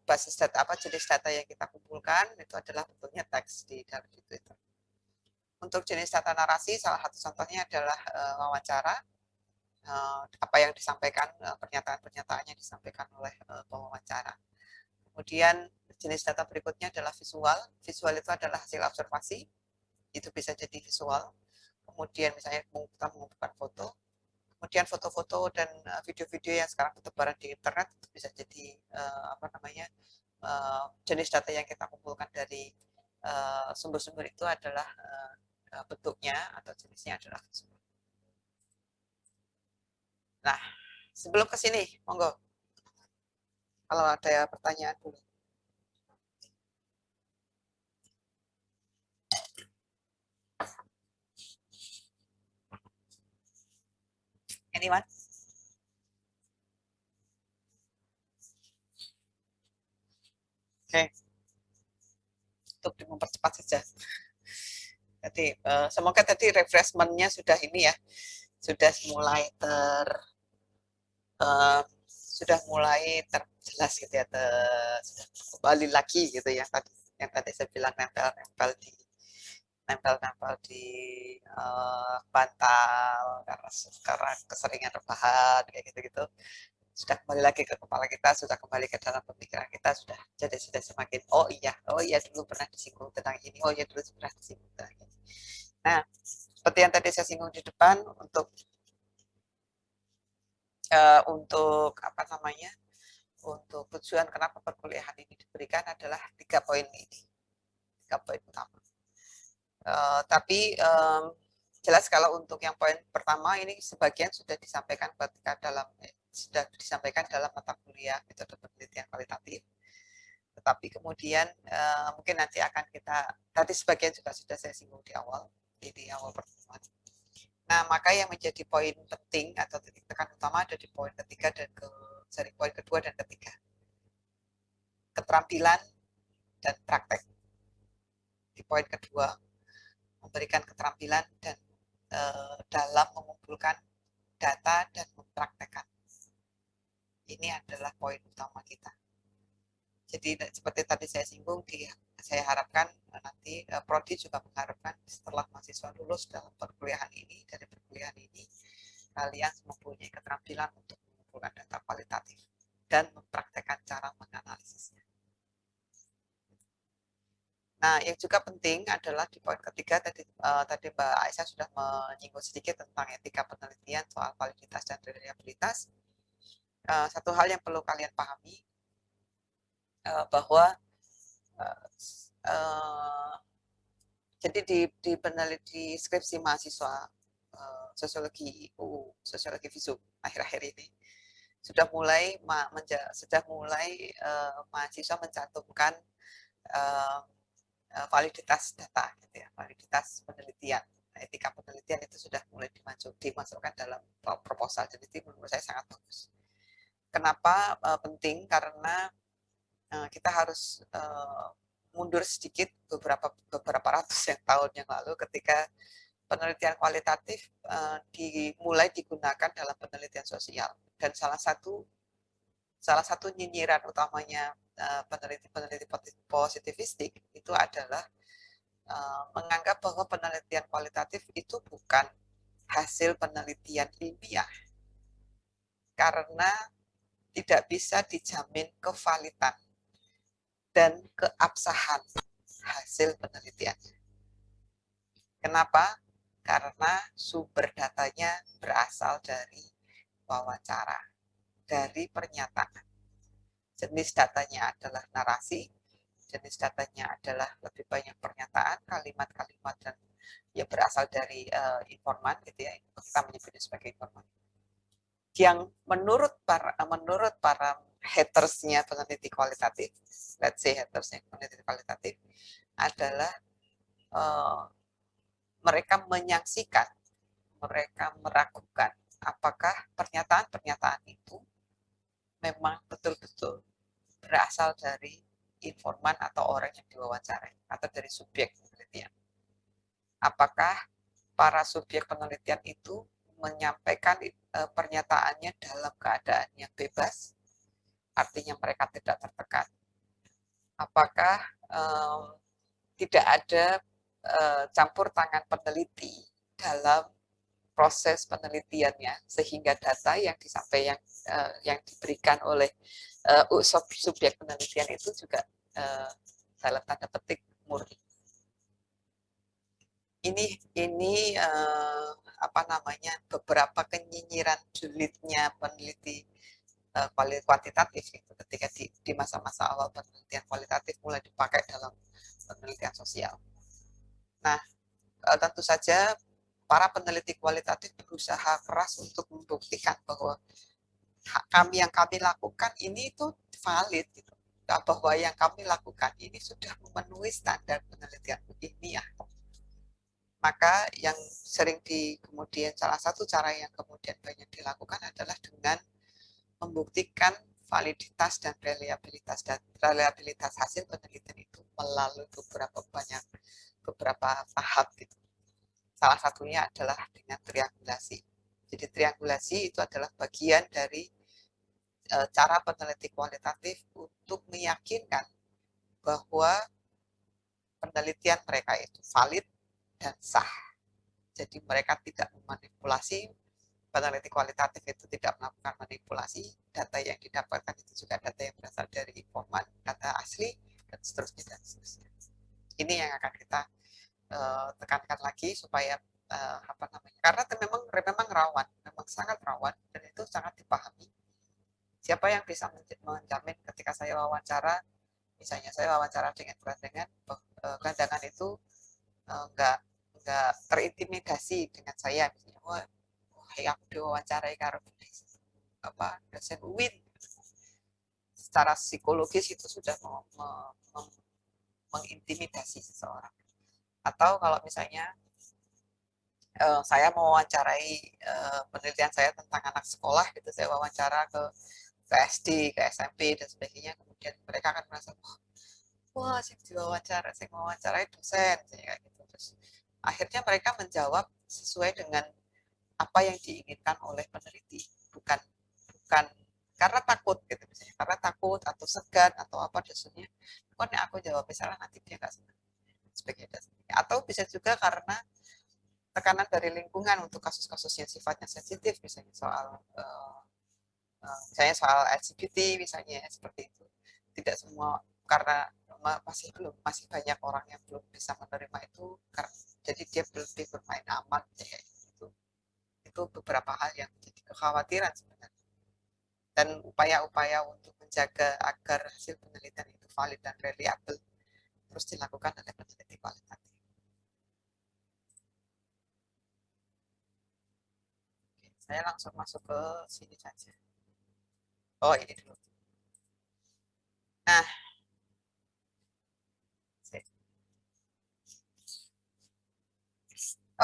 basis data jenis data yang kita kumpulkan itu adalah bentuknya teks di dalam Twitter. Untuk jenis data narasi, salah satu contohnya adalah wawancara, apa yang disampaikan, pernyataan-pernyataannya disampaikan oleh pewawancara. Kemudian jenis data berikutnya adalah visual. Visual itu adalah hasil observasi, itu bisa jadi visual. Kemudian misalnya kita mengumpulkan foto, kemudian foto-foto dan video-video yang sekarang bertebaran di internet itu bisa jadi jenis data yang kita kumpulkan dari sumber-sumber itu adalah bentuknya atau jenisnya adalah visual. Nah, sebelum ke sini, monggo kalau ada pertanyaan dulu. Anyone? Oke. Untuk mempercepat saja. Jadi semoga tadi refreshment-nya sudah ini ya, sudah mulai terjelas gitu ya, sudah kembali lagi gitu ya yang tadi saya bilang nempel di bantal karena keseringan rebahan kayak gitu-gitu, sudah kembali lagi ke kepala kita, sudah kembali ke dalam pemikiran kita, sudah semakin oh iya dulu pernah disinggung tentang ini, oh iya dulu pernah disinggung tentang ini. Nah, seperti yang tadi saya singgung di depan, untuk untuk tujuan kenapa perkuliahan ini diberikan adalah 3 poin ini, 3 poin utama. Tapi jelas kalau untuk yang poin pertama ini sebagian sudah disampaikan dalam mata kuliah metode penelitian kualitatif. Tetapi kemudian mungkin nanti akan tadi sebagian juga sudah saya singgung di awal pertemuan. Nah, maka yang menjadi poin penting atau titik tekan utama ada di poin ketiga dan poin kedua dan ketiga. Keterampilan dan praktek. Di poin kedua, memberikan keterampilan dan dalam mengumpulkan data dan mempraktekkan. Ini adalah poin utama kita. Jadi seperti tadi saya singgung, saya harapkan nanti Prodi juga mengharapkan setelah mahasiswa lulus dalam perkuliahan ini, kalian mempunyai keterampilan untuk mengumpulkan data kualitatif dan mempraktekkan cara menganalisisnya. Nah, yang juga penting adalah di poin ketiga tadi Mbak Aisyah sudah menyinggung sedikit tentang etika penelitian soal validitas dan reliabilitas. Satu hal yang perlu kalian pahami bahwa jadi di skripsi mahasiswa sosiologi sosiologi visum akhir-akhir ini sudah mulai mahasiswa mencantumkan validitas data, gitu ya, validitas penelitian, etika penelitian itu sudah mulai dimasukkan dalam proposal. Jadi menurut saya sangat bagus. Kenapa penting? Karena kita harus mundur sedikit beberapa ratus tahun yang lalu ketika penelitian kualitatif dimulai digunakan dalam penelitian sosial, dan salah satu nyinyiran utamanya peneliti positivistik itu adalah menganggap bahwa penelitian kualitatif itu bukan hasil penelitian ilmiah, karena tidak bisa dijamin kevalitan dan keabsahan hasil penelitian. Kenapa? Karena sumber datanya berasal dari wawancara, dari pernyataan. Jenis datanya adalah narasi, jenis datanya adalah lebih banyak pernyataan, kalimat-kalimat dan ya berasal dari informan gitu ya, kita menyebutnya sebagai informan. Yang menurut para hatersnya peneliti kualitatif, let's say hatersnya peneliti kualitatif adalah mereka menyaksikan, mereka meragukan apakah pernyataan-pernyataan itu memang betul-betul berasal dari informan atau orang yang diwawancarai atau dari subjek penelitian. Apakah para subjek penelitian itu menyampaikan pernyataannya dalam keadaan yang bebas, artinya mereka tidak tertekan. Apakah tidak ada campur tangan peneliti dalam proses penelitiannya sehingga data yang disampaikan yang diberikan oleh subjek penelitian itu juga dalam tanda petik murni. Ini apa namanya beberapa kenyinyiran julidnya peneliti kuantitatif gitu, ketika di masa-masa awal penelitian kualitatif mulai dipakai dalam penelitian sosial. Nah, tentu saja para peneliti kualitatif berusaha keras untuk membuktikan bahwa yang kami lakukan ini itu valid gitu. Bahwa yang kami lakukan ini sudah memenuhi standar penelitian ilmiah. Maka yang sering kemudian salah satu cara yang kemudian banyak dilakukan adalah dengan membuktikan validitas dan reliabilitas hasil penelitian itu melalui beberapa tahap gitu. Salah satunya adalah dengan triangulasi. Jadi triangulasi itu adalah bagian dari cara peneliti kualitatif untuk meyakinkan bahwa penelitian mereka itu valid dan sah. Jadi mereka tidak memanipulasi, peneliti kualitatif itu tidak melakukan manipulasi, data yang didapatkan itu juga data yang berasal dari informan, data asli, dan seterusnya. Ini yang akan kita tekankan lagi supaya apa namanya, karena memang rawan, memang sangat rawan, dan itu sangat dipahami. Siapa yang bisa menjamin ketika saya wawancara, misalnya saya wawancara dengan gelandangan itu nggak terintimidasi dengan saya, misalnya, wah aku diwawancarai karo dosen UIN. Secara psikologis itu sudah mengintimidasi seseorang. Atau kalau misalnya saya mewawancarai penelitian saya tentang anak sekolah gitu, saya wawancara ke SD, ke SMP dan sebagainya, kemudian mereka akan merasa wah saya mewawancarai dosen kayak gitu. Terus akhirnya mereka menjawab sesuai dengan apa yang diinginkan oleh peneliti, bukan karena takut gitu misalnya, karena takut atau segan atau apa dosennya, kok aku jawab misalnya nanti dia nggak senang sebagainya. Atau bisa juga karena tekanan dari lingkungan untuk kasus-kasus yang sifatnya sensitif, misalnya soal LGBT misalnya seperti itu. Tidak semua, karena masih banyak orang yang belum bisa menerima itu, jadi dia lebih bermain aman kayak gitu. Itu beberapa hal yang menjadi kekhawatiran sebenarnya. Dan upaya-upaya untuk menjaga agar hasil penelitian itu valid dan reliable terus dilakukan oleh peneliti kualitatif. Oke, saya langsung masuk ke sini saja. Oh, ini dulu. Nah,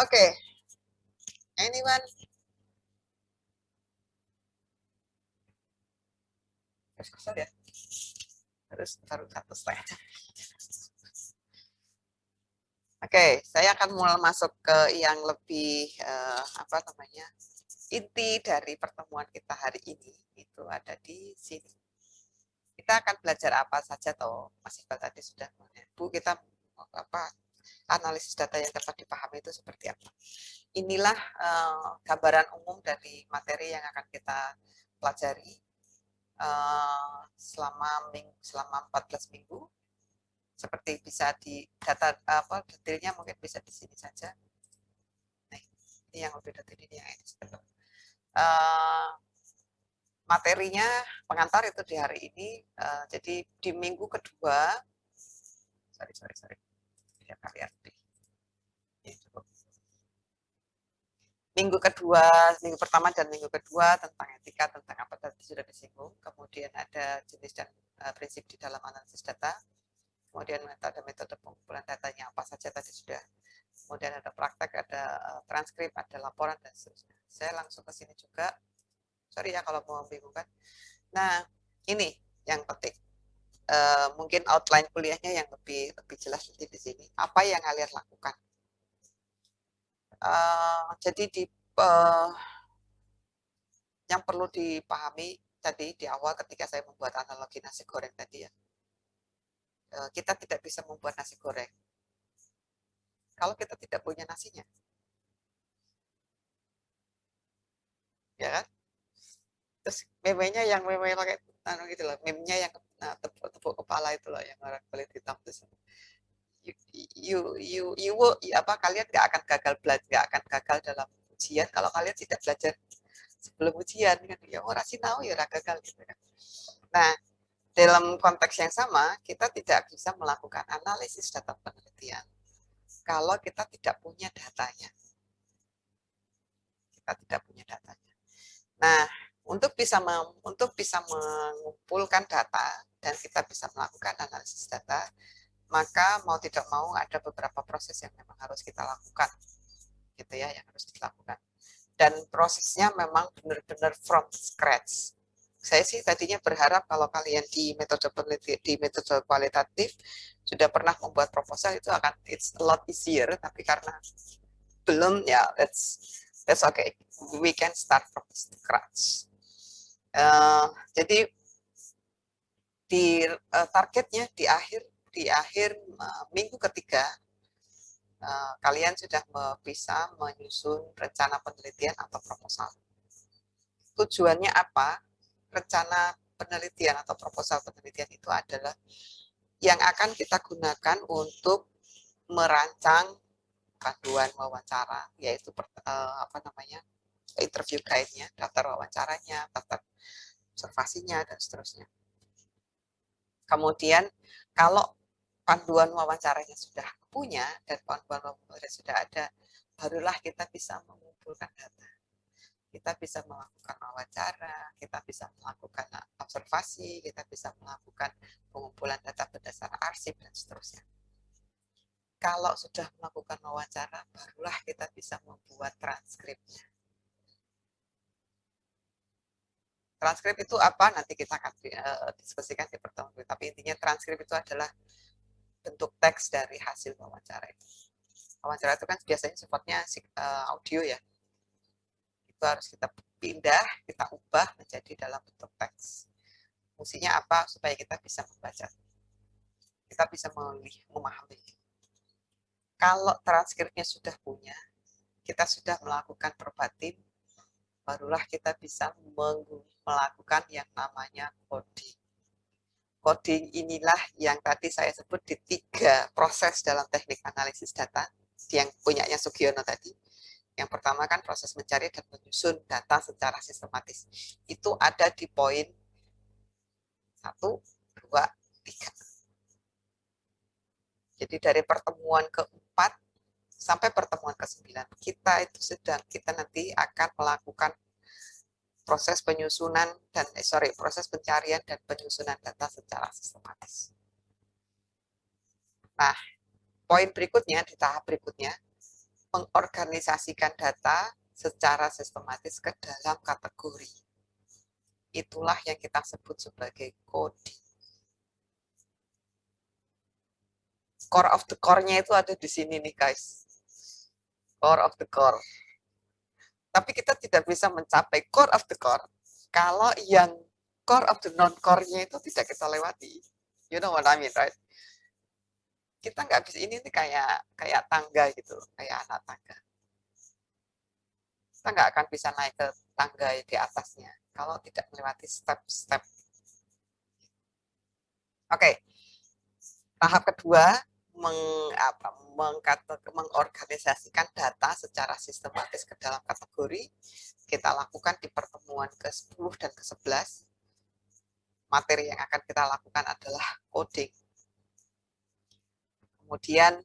oke. Anyone? Terus kesel ya? Terus baru 1,5 jam. Oke, saya akan mulai masuk ke yang lebih apa namanya, inti dari pertemuan kita hari ini. Itu ada di sini. Kita akan belajar apa saja toh, Mas Iqbal tadi sudah Bu, kita analisis data yang dapat dipahami itu seperti apa. Inilah gambaran umum dari materi yang akan kita pelajari selama 14 minggu. Seperti bisa di data detailnya mungkin bisa di sini saja. Nah, ini yang lebih detail ini yang ini. Materinya pengantar itu di hari ini. Jadi di minggu kedua, sorry, ya kalian minggu kedua, minggu pertama dan minggu kedua tentang etika, tentang apa tadi sudah disinggung. Kemudian ada jenis dan prinsip di dalam analisis data. Kemudian metode pengumpulan datanya apa saja tadi sudah. Kemudian ada praktek, ada transkrip, ada laporan dan seterusnya. Saya langsung ke sini juga. Sorry ya kalau mau membingungkan. Nah, ini yang penting. Mungkin outline kuliahnya yang lebih jelas di sini. Apa yang kalian lakukan? Jadi yang perlu dipahami tadi di awal ketika saya membuat analogi nasi goreng tadi ya, kita tidak bisa membuat nasi goreng kalau kita tidak punya nasinya, ya kan? Terus meme-nya yang meme pakai gitu loh, meme-nya yang tepuk kepala itu loh, yang orang kulit hitam itu. Kalian nggak akan gagal belajar, nggak akan gagal dalam ujian kalau kalian tidak belajar sebelum ujian kan, ya orang sih tahu ya gagal gitu kan. Nah, dalam konteks yang sama kita tidak bisa melakukan analisis data penelitian kalau kita tidak punya datanya. Kita tidak punya datanya. Nah, untuk bisa mengumpulkan data dan kita bisa melakukan analisis data, maka mau tidak mau ada beberapa proses yang memang harus kita lakukan, gitu ya, yang harus dilakukan. Dan prosesnya memang benar-benar from scratch. Saya sih tadinya berharap kalau kalian di metode penelitian, di metode kualitatif sudah pernah membuat proposal itu akan it's a lot easier, tapi karena belum ya, that's okay. We can start from scratch. Jadi di targetnya di akhir minggu ketiga kalian sudah bisa menyusun rencana penelitian atau proposal. Tujuannya apa? Rencana penelitian atau proposal penelitian itu adalah yang akan kita gunakan untuk merancang panduan wawancara, yaitu interview guide-nya, daftar wawancaranya, daftar observasinya, dan seterusnya. Kemudian kalau panduan wawancaranya sudah punya dan panduan wawancaranya sudah ada, barulah kita bisa mengumpulkan data. Kita bisa melakukan wawancara, kita bisa melakukan observasi, kita bisa melakukan pengumpulan data berdasar arsip, dan seterusnya. Kalau sudah melakukan wawancara, barulah kita bisa membuat transkripnya. Transkrip itu apa? Nanti kita akan diskusikan di pertemuan. Tapi intinya transkrip itu adalah bentuk teks dari hasil wawancara itu. Wawancara itu kan biasanya sifatnya audio ya. Itu harus kita pindah, kita ubah menjadi dalam bentuk teks. Fungsinya apa? Supaya kita bisa membaca. Kita bisa memahami. Kalau transkripnya sudah punya, kita sudah melakukan verbatim, barulah kita bisa melakukan yang namanya coding. Coding inilah yang tadi saya sebut di 3 proses dalam teknik analisis data yang punyanya Sugiono tadi. Yang pertama kan proses mencari dan menyusun data secara sistematis. Itu ada di poin 1, 2, 3. Jadi dari pertemuan ke-4 sampai pertemuan ke-9 kita nanti akan melakukan proses penyusunan dan proses pencarian dan penyusunan data secara sistematis. Nah, poin berikutnya di tahap berikutnya mengorganisasikan data secara sistematis ke dalam kategori. Itulah yang kita sebut sebagai coding. Core of the core-nya itu ada di sini nih guys. Core of the core. Tapi kita tidak bisa mencapai core of the core kalau yang core of the non-core-nya itu tidak kita lewati. You know what I mean, right? Kita nggak bisa, ini kayak tangga gitu, kayak anak tangga. Kita nggak akan bisa naik ke tangga di atasnya kalau tidak melewati step-step. Oke. Tahap kedua, mengorganisasikan data secara sistematis ke dalam kategori. Kita lakukan di pertemuan ke-10 dan ke-11. Materi yang akan kita lakukan adalah coding. Kemudian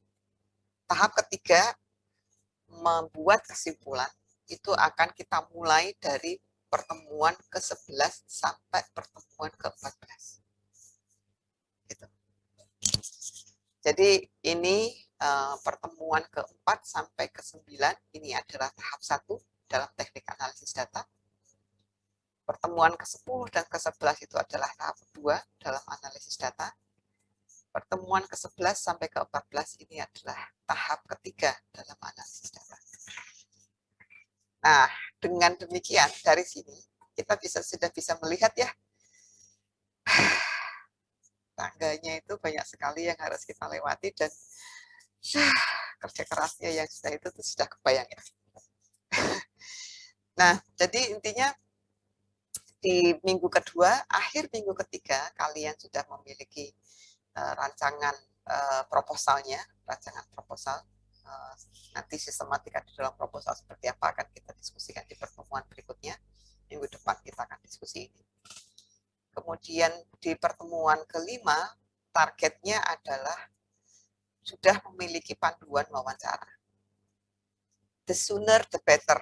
tahap ketiga, membuat kesimpulan. Itu akan kita mulai dari pertemuan ke-11 sampai pertemuan ke-14. Gitu. Jadi ini pertemuan ke-4 sampai ke-9, ini adalah tahap 1 dalam teknik analisis data. Pertemuan ke-10 dan ke-11 itu adalah tahap 2 dalam analisis data. Pertemuan ke-11 sampai ke-14 ini adalah tahap ketiga dalam analisis data. Nah, dengan demikian dari sini kita sudah bisa melihat ya, tangganya itu banyak sekali yang harus kita lewati dan kerja kerasnya yang sudah itu sudah kebayang ya. Nah, jadi intinya di minggu kedua, akhir minggu ketiga, kalian sudah memiliki rancangan proposalnya, rancangan proposal. Nanti sistematika di dalam proposal seperti apa akan kita diskusikan di pertemuan berikutnya. Minggu depan kita akan diskusi ini. Kemudian di pertemuan kelima, targetnya adalah sudah memiliki panduan wawancara. The sooner the better.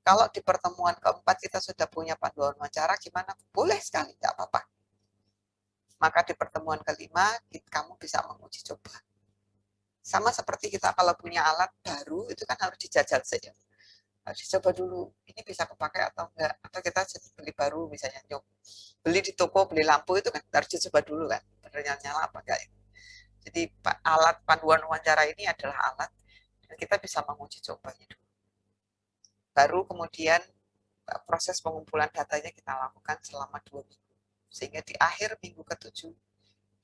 Kalau di pertemuan keempat kita sudah punya panduan wawancara, gimana? Boleh sekali, tidak apa-apa. Maka di pertemuan kelima, kamu bisa menguji coba. Sama seperti kita kalau punya alat baru, itu kan harus dijajal saja. Harus dicoba dulu, ini bisa kepakai atau enggak. Atau kita beli baru, misalnya beli di toko, beli lampu, itu kan harus dicoba dulu kan. Benar nyala apa enggak. Jadi alat panduan wawancara ini adalah alat, dan kita bisa menguji cobanya dulu. Baru kemudian proses pengumpulan datanya kita lakukan selama 2 minggu. Sehingga di akhir minggu ke-7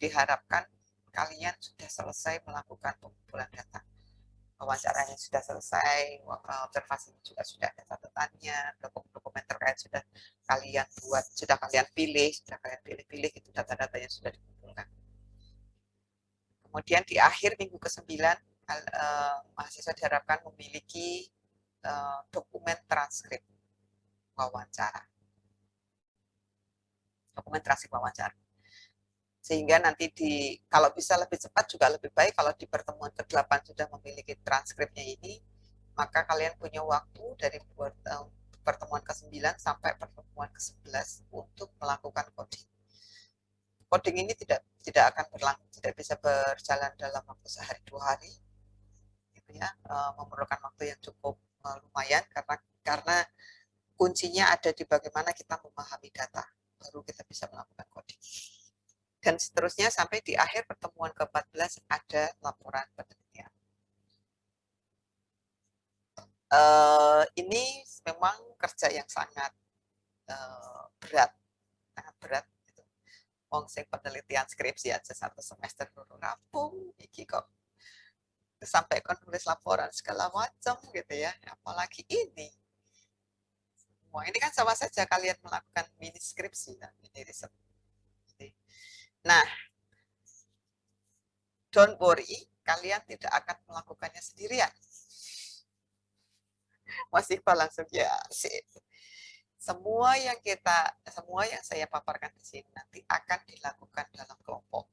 diharapkan kalian sudah selesai melakukan pengumpulan data. Wawancaranya sudah selesai, observasinya juga sudah ada catatannya, dokumen terkait sudah kalian buat, sudah kalian pilih itu data-datanya sudah dikumpulkan. Kemudian di akhir minggu ke-9, mahasiswa diharapkan memiliki dokumen transkrip wawancara. Dokumen transkrip wawancara. Sehingga nanti kalau bisa lebih cepat juga lebih baik kalau di pertemuan ke-8 sudah memiliki transkripnya ini, maka kalian punya waktu dari pertemuan ke-9 sampai pertemuan ke-11 untuk melakukan coding. Coding ini tidak akan tidak bisa berjalan dalam waktu sehari 2 hari, gitu ya, memerlukan waktu yang cukup lumayan karena kuncinya ada di bagaimana kita memahami data, baru kita bisa melakukan coding. Dan seterusnya sampai di akhir pertemuan ke-14 ada laporan penelitian. Ini memang kerja yang sangat berat, sangat berat. Gitu. Sing penelitian skripsi aja 1 semester dulu rampung, iki kok sampai kon nulis laporan segala macam gitu ya, apalagi ini. Wah, ini kan sama saja kalian melakukan mini skripsi, mini riset. Nah, don't worry, kalian tidak akan melakukannya sendirian. Mas Iqbal langsung ya sih. Semua yang saya paparkan di sini nanti akan dilakukan dalam kelompok.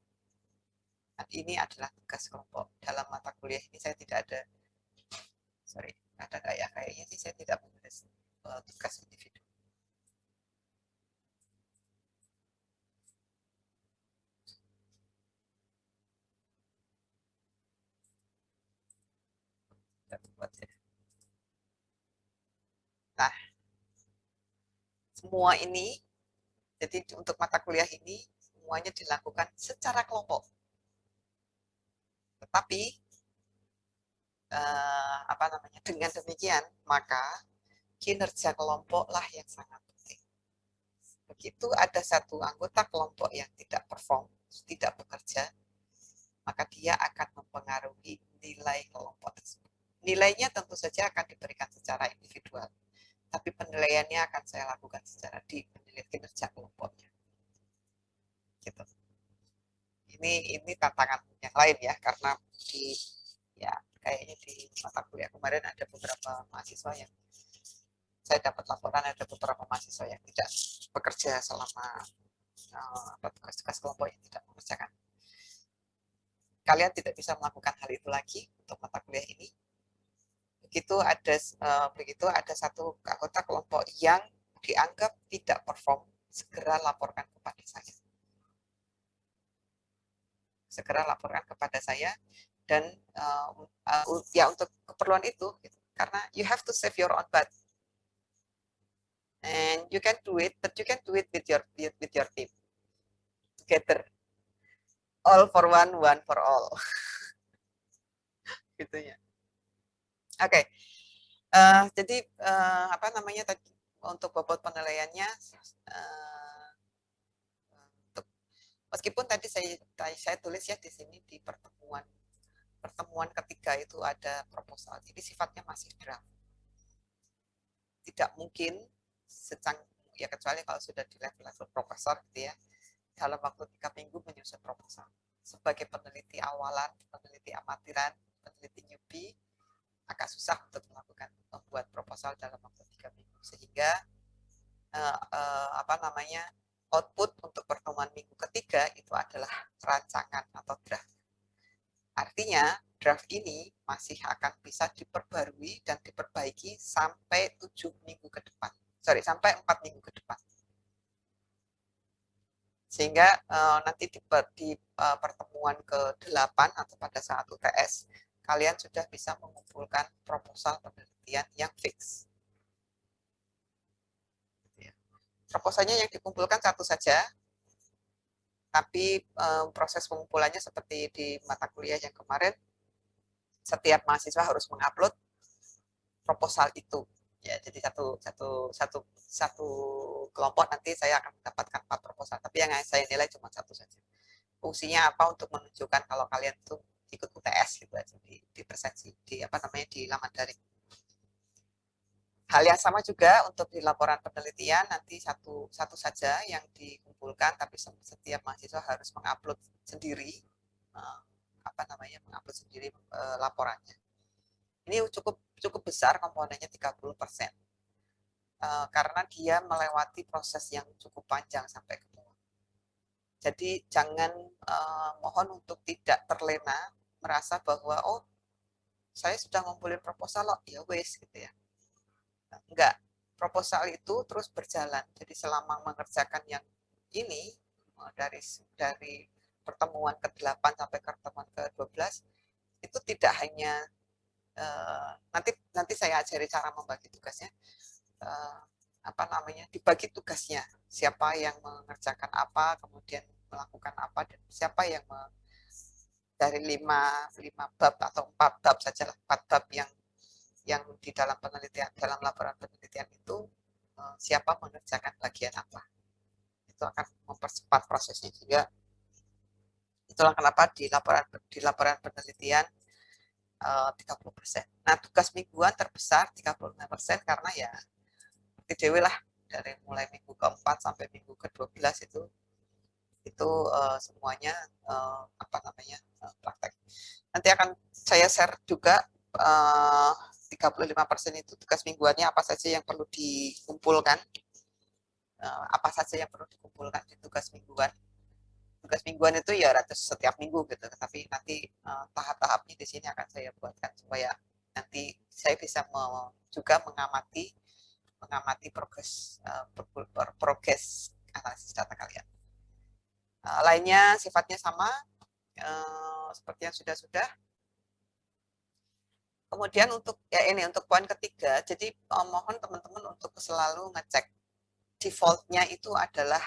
Dan ini adalah tugas kelompok. Dalam mata kuliah ini saya tidak ada, ada kayaknya sih saya tidak menulis tugas individu. Nah, semua ini, jadi untuk mata kuliah ini, semuanya dilakukan secara kelompok. Tetapi, dengan demikian, maka kinerja kelompoklah yang sangat penting. Begitu ada satu anggota kelompok yang tidak perform, tidak bekerja, maka dia akan mempengaruhi nilai kelompok tersebut. Nilainya tentu saja akan diberikan secara individual. tapi penilaiannya akan saya lakukan secara di penilaian kinerja kelompoknya. Gitu. Ini tantangan yang lain ya, karena kayaknya di mata kuliah kemarin ada beberapa mahasiswa yang saya dapat laporan, ada beberapa mahasiswa yang tidak bekerja selama tugas-tugas kelompok yang tidak mengerjakan. Kalian tidak bisa melakukan hal itu lagi untuk mata kuliah ini. Begitu ada satu anggota kelompok yang dianggap tidak perform, segera laporkan kepada saya. Segera laporkan kepada saya, dan ya untuk keperluan itu, gitu. Karena you have to save your own butt, and you can do it, but you can do it with your team together, all for one for all. Gitu ya. Oke. Jadi apa namanya tadi untuk bobot penilaiannya, meskipun tadi saya tulis ya di sini di pertemuan ketiga itu ada proposal, jadi sifatnya masih draft. Tidak mungkin ya kecuali kalau sudah di level profesor gitu ya, dalam waktu 3 minggu menyusun proposal. Sebagai peneliti awalan, peneliti amatiran, peneliti newbie, agak susah untuk membuat proposal dalam waktu 3 minggu, sehingga output untuk pertemuan minggu ketiga itu adalah rancangan atau draft. Artinya draft ini masih akan bisa diperbarui dan diperbaiki sampai 7 minggu ke depan. Sampai 4 minggu ke depan. Sehingga nanti di pertemuan ke-8 atau pada saat UTS, kalian sudah bisa mengumpulkan proposal penelitian yang fix. Proposalnya yang dikumpulkan satu saja, tapi proses pengumpulannya seperti di mata kuliah yang kemarin, setiap mahasiswa harus mengupload proposal itu. Ya, jadi satu kelompok nanti saya akan mendapatkan 4 proposal, tapi yang saya nilai cuma satu saja. Fungsinya apa? Untuk menunjukkan kalau kalian tuh ikut UTS gitu aja di presensi, di laman daring. Hal yang sama juga untuk di laporan penelitian, nanti satu saja yang dikumpulkan, tapi setiap mahasiswa harus mengupload sendiri mengupload sendiri laporannya. Ini cukup besar komponennya, 30%. Karena dia melewati proses yang cukup panjang sampai ke bawah. Jadi jangan mohon untuk tidak terlena merasa bahwa saya sudah ngumpulin proposal loh, ya wes gitu ya. Enggak, proposal itu terus berjalan. Jadi selama mengerjakan yang ini, dari pertemuan ke-8 sampai pertemuan ke-12, itu tidak hanya nanti saya ajari cara membagi tugasnya, dibagi tugasnya, siapa yang mengerjakan apa, kemudian melakukan apa, dan siapa yang dari 5 bab atau 4 bab saja, 4 bab yang di dalam penelitian, dalam laporan penelitian itu, siapa mengerjakan bagian apa. Itu akan mempercepat prosesnya juga. Itulah kenapa di laporan penelitian 30%. Nah, tugas mingguan terbesar 35%, karena ya seperti dewe lah, dari mulai minggu ke-4 sampai minggu ke-12 itu semuanya praktek. Nanti akan saya share juga 35% itu tugas mingguannya apa saja yang perlu dikumpulkan, di tugas mingguan. Tugas mingguan itu ya setiap minggu gitu, tapi nanti tahap-tahapnya di sini akan saya buatkan supaya nanti saya bisa juga mengamati progres analisis data kalian. Lainnya sifatnya sama seperti yang sudah. Kemudian untuk poin ketiga, jadi mohon teman-teman untuk selalu ngecek defaultnya itu adalah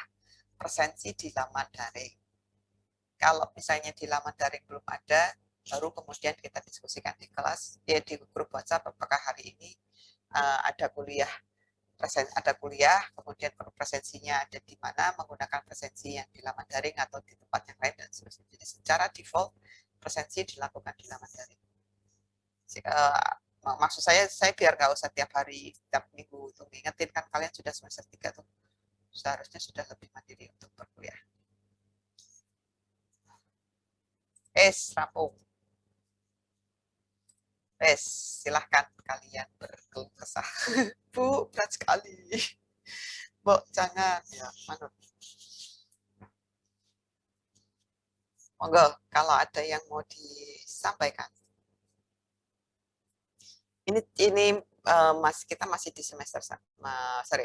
presensi di laman daring. Kalau misalnya di laman daring belum ada, baru kemudian kita diskusikan di kelas, ya di grup WhatsApp, apakah hari ini ada kuliah, kemudian presensinya ada di mana, menggunakan presensi yang di laman daring atau di tempat yang lain, dan seterusnya. Jadi secara default presensi dilakukan di laman daring. maksud saya biar nggak usah tiap hari, tiap minggu itu ngingetin, kan kalian sudah semester 3 tuh. Seharusnya sudah lebih mandiri untuk berkuliah. Rampung. Silahkan kalian berkeluh kesah. Bu, berat sekali. Bu, jangan. Ya, manut. Monggo, kalau ada yang mau disampaikan. Ini kita masih di semester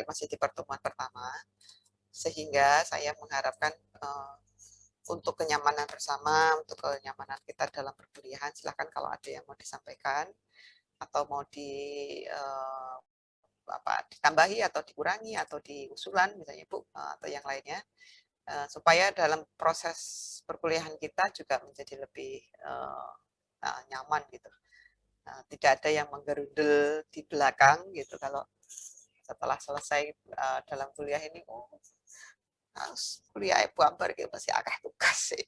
masih di pertemuan pertama, sehingga saya mengharapkan untuk kenyamanan bersama, untuk kenyamanan kita dalam perkuliahan, silahkan kalau ada yang mau disampaikan atau mau ditambahi atau dikurangi atau diusulan misalnya Bu atau yang lainnya, supaya dalam proses perkuliahan kita juga menjadi lebih nyaman gitu. Tidak ada yang menggerundel di belakang gitu kalau setelah selesai dalam kuliah ini, kuliah Ibu Ambar gitu masih agak tugas sih.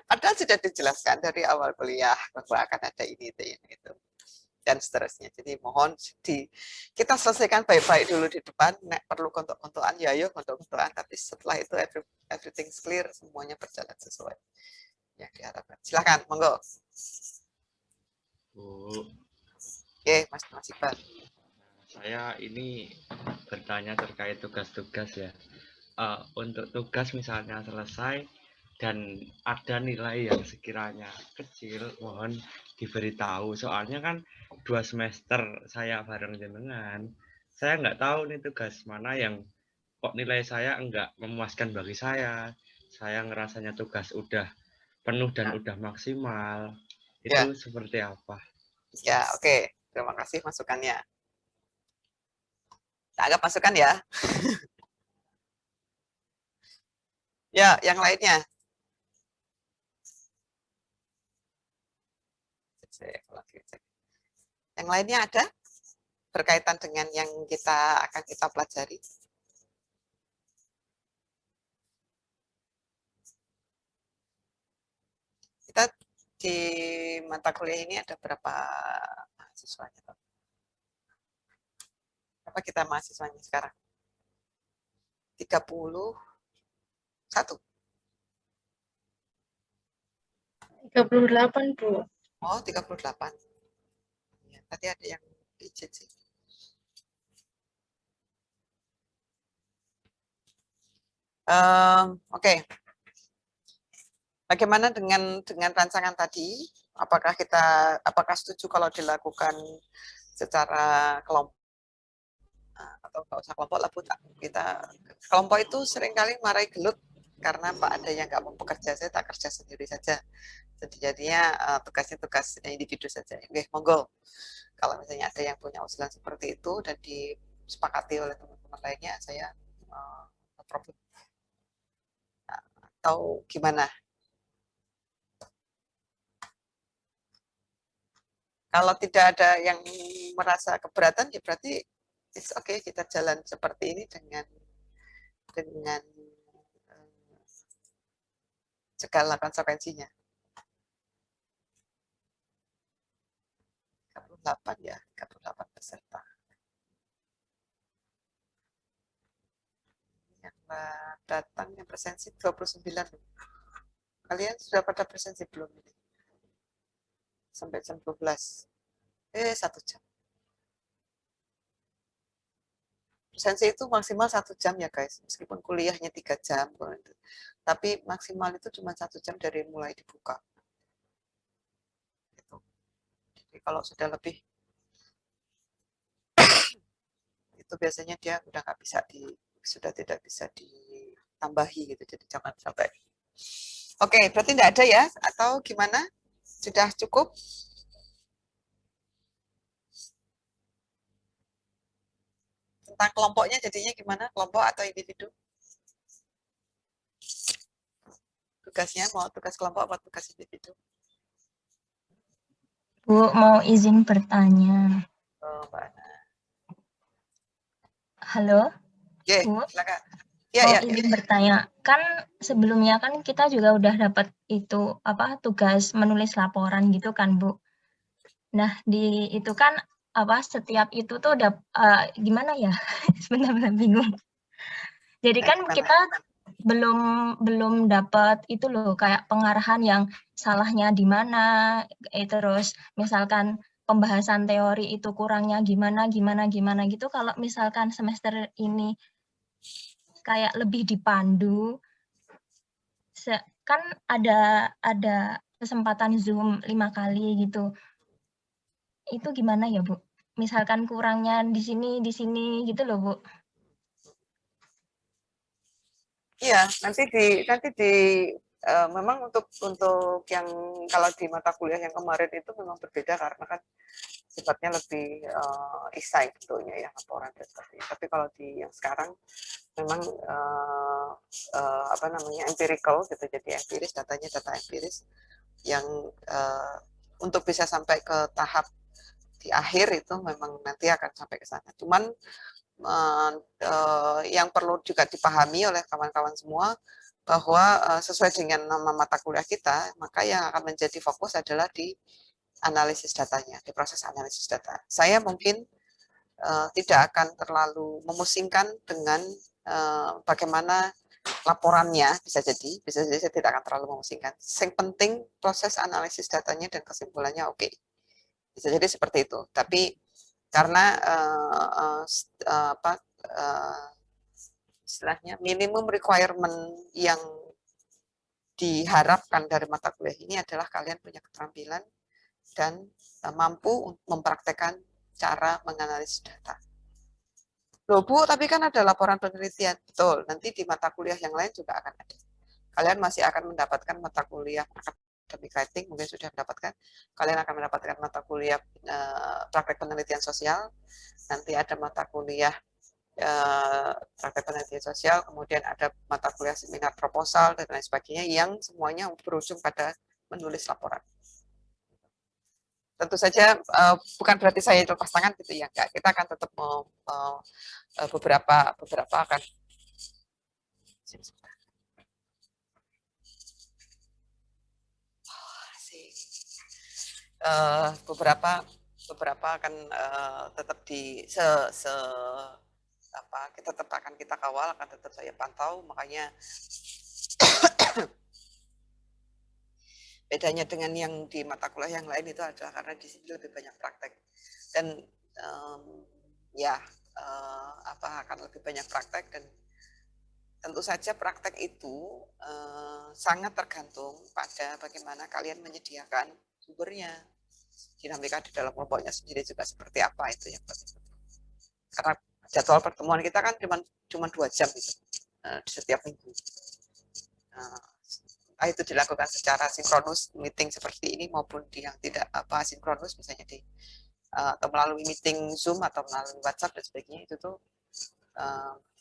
Padahal sudah dijelaskan dari awal kuliah bahwa akan ada ini itu dan seterusnya. Jadi mohon kita selesaikan baik-baik dulu di depan. Nek perlu kontok-kontokan ya ayo kontok-kontokan, tapi setelah itu everything clear, semuanya berjalan sesuai yang diharapkan. Silakan, monggo. Oke, Mas Iqbal. Saya ini bertanya terkait tugas-tugas ya. Untuk tugas misalnya selesai dan ada nilai yang sekiranya kecil, mohon diberitahu. Soalnya kan 2 semester saya bareng jenengan, saya nggak tahu nih tugas mana yang kok nilai saya nggak memuaskan bagi saya. Saya ngerasanya tugas udah penuh dan udah maksimal. Itu seperti apa? Ya, oke. Terima kasih masukannya. Tak anggap masukan ya. Ya, yang lainnya. Yang lainnya ada berkaitan dengan yang akan kita pelajari. Kita di mata kuliah ini ada berapa mahasiswanya? Berapa kita mahasiswanya sekarang? 31. 38, Bu. Oh, 38. Ya, tadi ada yang izin sih. Oke. Bagaimana dengan rancangan tadi? Apakah setuju kalau dilakukan secara kelompok atau nggak usah kelompok lah Bu? Kelompok itu seringkali marahi gelut karena ada yang nggak mau bekerja, saya tak kerja sendiri saja. Jadi jadinya tugasnya tugas individu saja. Oke, monggo. Kalau misalnya ada yang punya usulan seperti itu dan disepakati oleh teman-teman lainnya, saya problem. Atau gimana? Kalau tidak ada yang merasa keberatan, ya berarti it's okay, kita jalan seperti ini dengan segala konsekuensinya. 38 ya, 38 peserta. Yang datang yang presensi 29. Kalian sudah pada presensi belum ini? Sampai jam 12. 1 jam. Presensi itu maksimal 1 jam ya guys, meskipun kuliahnya 3 jam. Tapi maksimal itu cuma 1 jam dari mulai dibuka. Gitu. Jadi kalau sudah lebih, itu biasanya dia udah nggak bisa sudah tidak bisa ditambahi gitu, jadi jangan sampai. Oke, berarti nggak ada ya, atau gimana? Sudah cukup? Tentang kelompoknya jadinya gimana? Kelompok atau individu? Tugasnya mau tugas kelompok atau tugas individu? Bu, mau izin bertanya. Oh, Mbak Ana. Halo? Oke, Bu? silakan. Mau izin bertanya, kan sebelumnya kan kita juga udah dapat itu tugas menulis laporan gitu kan Bu. Nah, di itu kan setiap itu tuh gimana ya? Sebentar bingung. Jadi kan Gimana? kita belum dapat itu loh, kayak pengarahan yang salahnya di mana, terus misalkan pembahasan teori itu kurangnya gimana gimana gimana gitu. Kalau misalkan semester ini kayak lebih dipandu, kan ada kesempatan Zoom 5 kali gitu. Itu gimana ya, Bu? Misalkan kurangnya di sini gitu loh, Bu. Iya, memang untuk yang kalau di mata kuliah yang kemarin itu memang berbeda karena kan sifatnya lebih esai bentuknya ya, laporan dan sebagainya. Tapi kalau di yang sekarang memang empirical gitu, jadi empiris, datanya data empiris yang untuk bisa sampai ke tahap di akhir itu memang nanti akan sampai ke sana. Cuman yang perlu juga dipahami oleh kawan-kawan semua bahwa sesuai dengan nama mata kuliah kita, maka yang akan menjadi fokus adalah di analisis datanya, di proses analisis data. Saya mungkin tidak akan terlalu memusingkan dengan bagaimana laporannya, bisa jadi saya tidak akan terlalu memusingkan. Yang penting proses analisis datanya dan kesimpulannya oke. Bisa jadi seperti itu. Tapi karena istilahnya minimum requirement yang diharapkan dari mata kuliah ini adalah kalian punya keterampilan dan mampu mempraktekkan cara menganalisis data. Loh Bu, tapi kan ada laporan penelitian. Betul, nanti di mata kuliah yang lain juga akan ada. Kalian masih akan mendapatkan mata kuliah academic writing, mungkin sudah mendapatkan. Kalian akan mendapatkan mata kuliah praktek penelitian sosial. Nanti ada mata kuliah praktek penelitian sosial, kemudian ada mata kuliah seminar proposal, dan lain sebagainya, yang semuanya berujung pada menulis laporan. Tentu saja bukan berarti saya lepas tangan gitu ya, enggak. Kita akan tetap beberapa akan beberapa akan tetap tetap akan kita kawal, akan tetap saya pantau. Makanya bedanya dengan yang di mata kuliah yang lain itu adalah karena di sini lebih banyak praktek dan akan lebih banyak praktek, dan tentu saja praktek itu sangat tergantung pada bagaimana kalian menyediakan sumbernya. Dinamika di dalam kelompoknya sendiri juga seperti apa, itu yang penting. Karena jadwal pertemuan kita kan cuma 2 jam gitu, di setiap minggu. Itu dilakukan secara sinkronus, meeting seperti ini, maupun yang tidak sinkronus, misalnya atau melalui meeting Zoom atau melalui WhatsApp dan sebagainya, itu tuh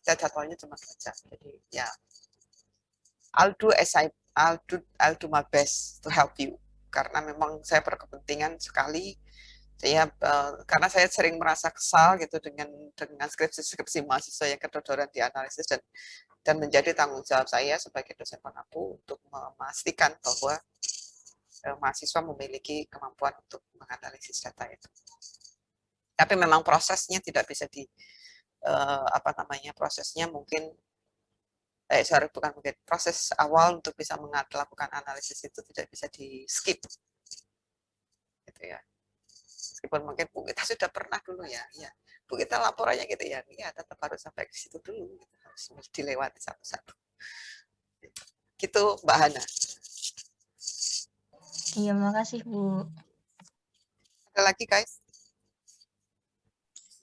kita jadwalnya cuma 2 jam. Jadi ya, I'll do my best to help you, karena memang saya berkepentingan sekali. Karena saya sering merasa kesal gitu dengan skripsi mahasiswa yang kedodoran di analisis, dan menjadi tanggung jawab saya sebagai dosen pengampu untuk memastikan bahwa mahasiswa memiliki kemampuan untuk menganalisis data itu. Tapi memang prosesnya tidak bisa prosesnya mungkin proses awal untuk bisa melakukan analisis itu tidak bisa di skip gitu ya. Meskipun mungkin Bu kita sudah pernah dulu ya, Bu kita laporannya gitu ya, tetap harus sampai ke situ dulu, gitu. Harus dilewati satu-satu. Gitu Mbak Hana. Iya, makasih Bu. Ada lagi guys?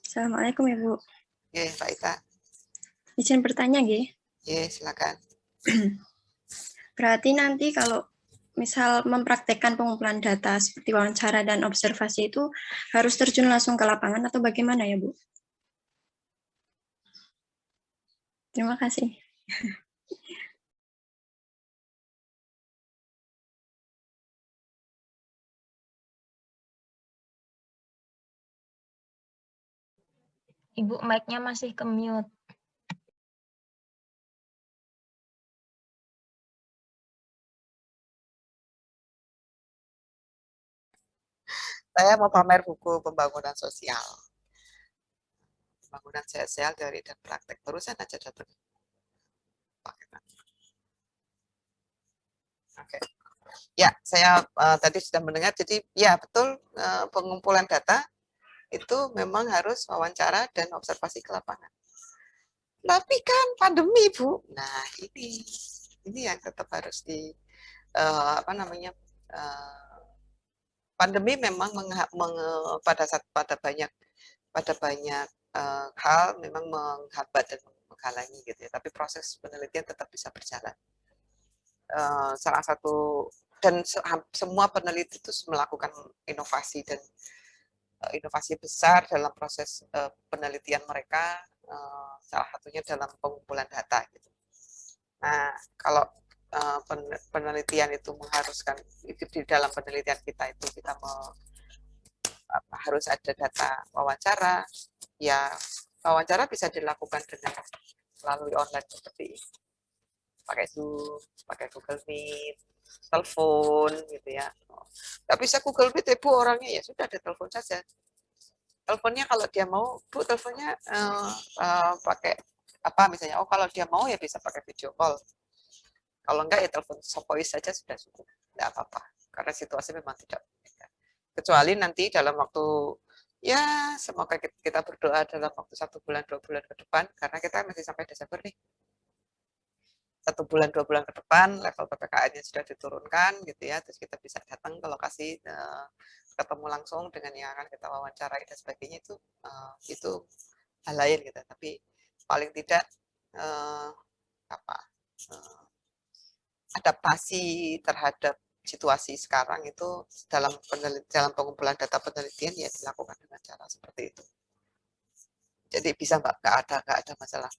Assalamualaikum ya Bu. Mbak Ita. Izin bertanya Ge. Silakan. Berarti nanti kalau misal mempraktekkan pengumpulan data seperti wawancara dan observasi itu harus terjun langsung ke lapangan atau bagaimana ya Bu? Terima kasih. Ibu mic-nya masih ke mute. Saya mau pamer buku pembangunan sosial. Pembangunan sosial teori dan praktek. Barusan aja datang. Oke. Ya, saya tadi sudah mendengar. Jadi ya betul, pengumpulan data itu memang harus wawancara dan observasi ke lapangan. Tapi kan pandemi, Bu. Nah, ini yang tetap harus apa namanya, pandemi memang pada banyak hal memang menghambat dan menghalangi gitu ya. Tapi proses penelitian tetap bisa berjalan. Salah satu dan semua peneliti itu melakukan inovasi dan inovasi besar dalam proses penelitian mereka, salah satunya dalam pengumpulan data gitu. Nah, kalau penelitian itu mengharuskan itu di dalam penelitian kita itu kita harus ada data wawancara, ya wawancara bisa dilakukan dengan melalui online seperti ini. Pakai Zoom, pakai Google Meet, telepon gitu ya. Nggak bisa Google Meet, Bu orangnya ya sudah ada telepon saja. Teleponnya kalau dia mau, Bu teleponnya pakai apa misalnya? Oh kalau dia mau ya bisa pakai video call. Kalau enggak ya telepon voice saja sudah cukup, enggak apa-apa. Karena situasi memang tidak memungkinkan. Kecuali nanti dalam waktu ya semoga kita berdoa dalam waktu 1 bulan 2 bulan ke depan karena kita masih sampai Desember nih. 1 bulan 2 bulan ke depan level PPKM-nya sudah diturunkan gitu ya, terus kita bisa datang ke lokasi ketemu langsung dengan yang akan kita wawancarai dan sebagainya itu hal lain gitu. Tapi paling tidak adaptasi terhadap situasi sekarang itu dalam pengumpulan data penelitian ya dilakukan dengan cara seperti itu. Jadi bisa nggak ada masalah.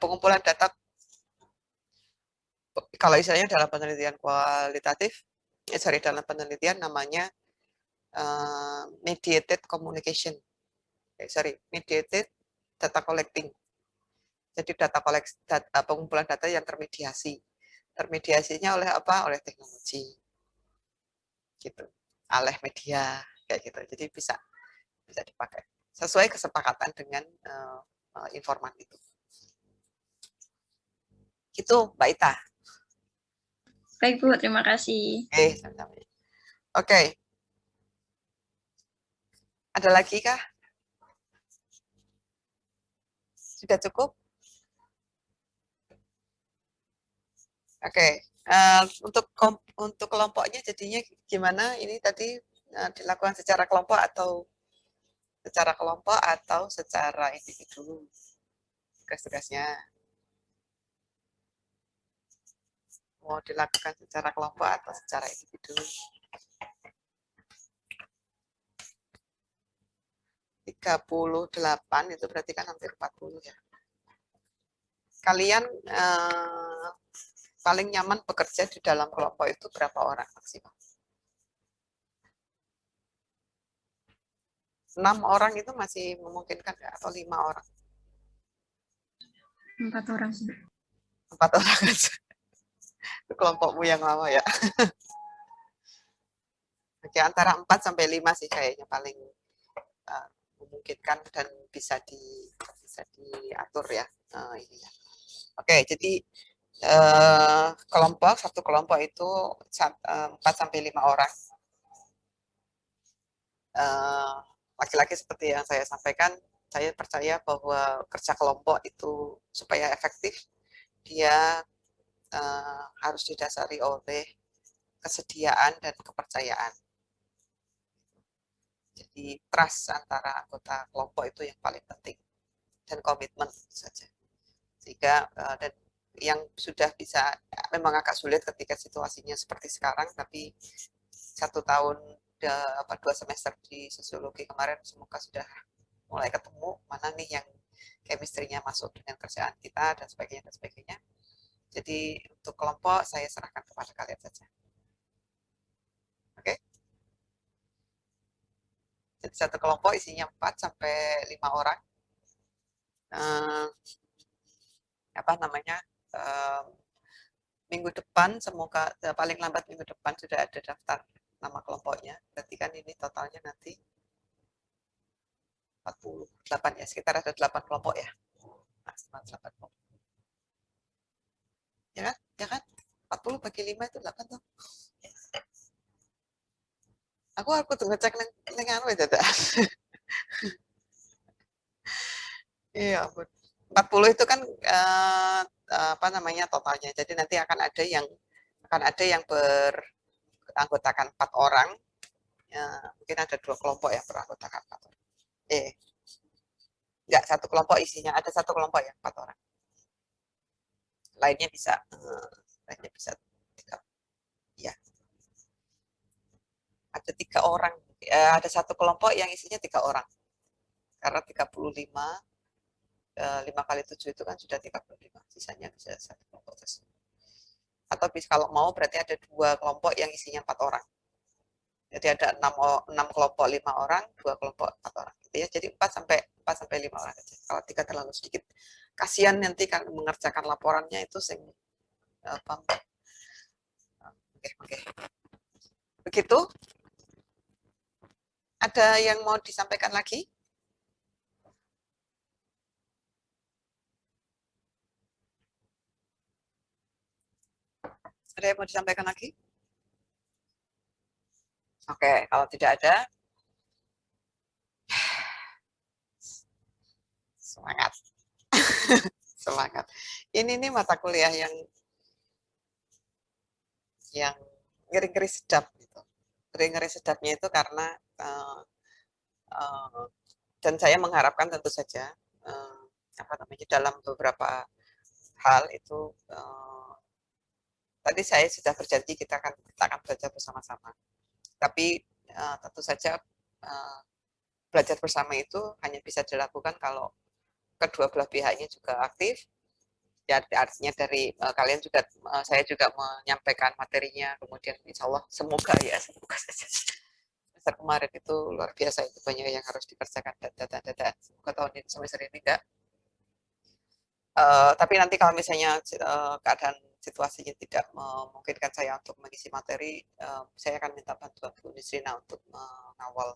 Pengumpulan data kalau istilahnya dalam penelitian kualitatif, dalam penelitian namanya mediated communication. Mediated data collecting. Jadi pengumpulan data yang termediasi. Termediasinya oleh apa? Oleh teknologi. Gitu. Oleh media kayak gitu. Jadi bisa dipakai sesuai kesepakatan dengan informan itu. Itu Mbak Ita. Baik Bu, terima kasih. Sama-sama. Oke. Ada lagi kah? Sudah cukup? Oke. Untuk kelompoknya jadinya gimana? Ini tadi dilakukan secara kelompok atau secara individu tugas-tugasnya? Mau dilakukan secara kelompok atau secara individu? 38 itu berarti kan hampir 40 ya. Kalian paling nyaman bekerja di dalam kelompok itu berapa orang maksimal? 6 orang itu masih memungkinkan nggak? Atau 5 orang? 4 orang. 4 orang aja. Itu kelompokmu yang lama ya. Oke, antara 4 sampai 5 sih kayaknya paling memungkinkan dan bisa diatur ya. Ini ya. Oke, jadi satu kelompok itu 4 sampai 5 orang. Laki-laki seperti yang saya sampaikan, saya percaya bahwa kerja kelompok itu supaya efektif, dia harus didasari oleh kesediaan dan kepercayaan. Jadi trust antara anggota kelompok itu yang paling penting dan komitmen saja. Sehingga dan yang sudah bisa memang agak sulit ketika situasinya seperti sekarang, tapi 1 tahun 2 semester di sosiologi kemarin semoga sudah mulai ketemu mana nih yang chemistry-nya masuk dengan kerjaan kita dan sebagainya. Jadi untuk kelompok saya serahkan kepada kalian saja. Oke. Jadi satu kelompok isinya 4 sampai 5 orang. Minggu depan semoga paling lambat minggu depan sudah ada daftar nama kelompoknya. Berarti kan ini totalnya nanti 48 ya, sekitar ada 8 kelompok ya. Maksimal 8 kelompok. Ya kan? Ya kan? 40 bagi 5 itu 8 tuh. Aku ngecek neng anu itu dah. Iya ampun. 40 itu kan apa namanya totalnya. Jadi nanti akan ada yang beranggotakan 4 orang. Ya, mungkin ada 2 kelompok yang beranggotakan 4 orang. Enggak, satu kelompok isinya ada 1 kelompok ya 4 orang. Lainnya bisa 3, ya. Ada 3 orang. Ada 1 kelompok yang isinya 3 orang. Karena 35 5 kali 7 itu kan sudah 35. Sisanya bisa 1 kelompok tersebut. Atau kalau mau berarti ada 2 kelompok yang isinya 4 orang. Jadi ada 6 kelompok 5 orang, 2 kelompok 4 orang gitu ya. Jadi 4 sampai 5 orang aja. Kalau 3 terlalu sedikit. Kasihan nanti kan mengerjakan laporannya itu apa? Oke. Begitu? Ada yang mau disampaikan lagi? Ada yang mau disampaikan lagi? Oke, kalau tidak ada, semangat. Semangat. Ini nih mata kuliah yang ngeri-ngeri sedap gitu. Ngeri-ngeri sedapnya itu karena dan saya mengharapkan tentu saja dalam beberapa hal itu tadi saya sudah berjanji kita akan belajar bersama-sama. Tapi tentu saja belajar bersama itu hanya bisa dilakukan kalau kedua belah pihaknya juga aktif. Ya, artinya dari kalian juga, saya juga menyampaikan materinya, kemudian insya Allah semoga saja. Semester kemarin itu luar biasa, itu banyak yang harus dikerjakan data. Semoga tahun ini semester ini enggak. Tapi nanti kalau misalnya keadaan situasinya tidak memungkinkan saya untuk mengisi materi, saya akan minta bantuan Bu Nisrina untuk mengawal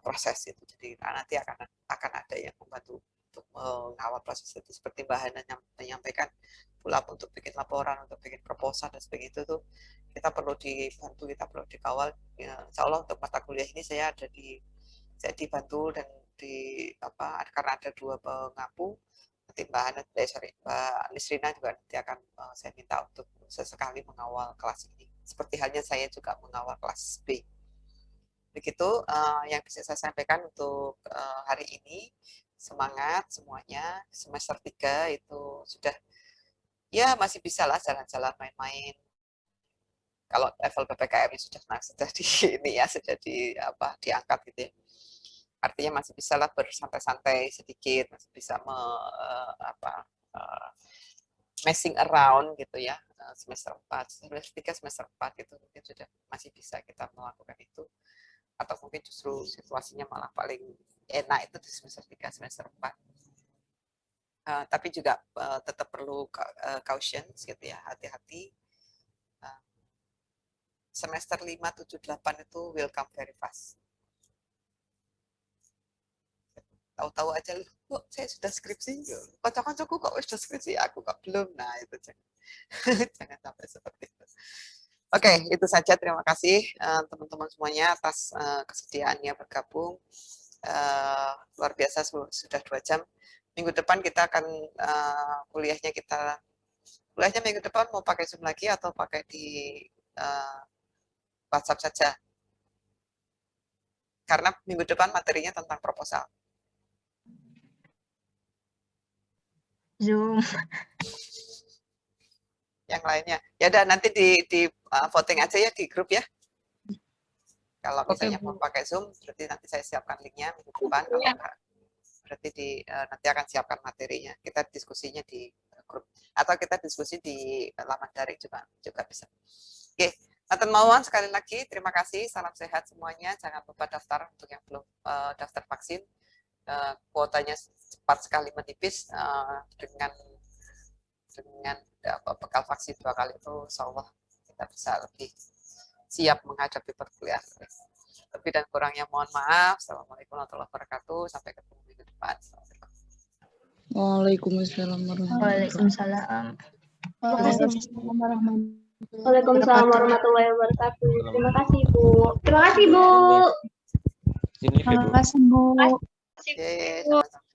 proses itu. Jadi nanti akan ada yang membantu untuk mengawal proses itu, seperti Mbak Hana menyampaikan pula untuk bikin laporan, untuk bikin proposal dan sebagainya itu kita perlu dibantu, kita perlu dikawal. Ya, insya Allah untuk mata kuliah ini saya dibantu dan karena ada 2 pengampu, nanti Mbak Nisrina juga nanti akan saya minta untuk sesekali mengawal kelas ini, seperti halnya saya juga mengawal kelas B. Begitu yang bisa saya sampaikan untuk hari ini. Semangat semuanya. Semester 3 itu sudah ya masih bisa lah jalan-jalan main-main. Kalau level PPKM sudah di ini ya, sudah diangkat gitu ya. Artinya masih bisa lah bersantai-santai sedikit, masih bisa messing around gitu ya. Semester 4, semester 3, semester 4 itu mungkin sudah masih bisa kita melakukan itu. Atau mungkin justru situasinya malah paling enak itu di semester 3, semester 4. Tapi juga tetap perlu caution gitu ya, hati-hati. Semester 5, 7, 8 itu will come very fast. Tahu-tahu aja, kok saya sudah skripsi, kocok-kocokku kok sudah skripsi, aku kok belum. Nah itu jangan sampai seperti itu. Oke, itu saja. Terima kasih teman-teman semuanya atas kesediaannya bergabung. Luar biasa, sudah 2 jam. Minggu depan kita akan kuliahnya minggu depan mau pakai Zoom lagi atau pakai di WhatsApp saja. Karena minggu depan materinya tentang proposal. Zoom. Yang lainnya. Ya udah nanti di voting aja ya di grup ya. Kalau misalnya mau pakai Zoom, berarti nanti saya siapkan linknya minggu depan. Kalau enggak, berarti nanti akan siapkan materinya. Kita diskusinya di grup. Atau kita diskusi di laman daring juga bisa. Oke, Nathan Mawon sekali lagi, terima kasih. Salam sehat semuanya. Jangan lupa daftar untuk yang belum daftar vaksin. Kuotanya cepat sekali menipis dengan bekal vaksin 2 kali itu, insya Allah kita bisa lebih siap menghadapi perkuliahan. Lebih dan kurangnya mohon maaf. Assalamualaikum warahmatullahi wabarakatuh. Sampai ketemu minggu depan. Waalaikumsalam warahmatullahi Waalaikumsalam. Waalaikumsalam warahmatullahi wabarakatuh. Terima kasih, Bu. Terima kasih, Bu. Sini, Bu. wabarakatuh. Oke, sama-sama.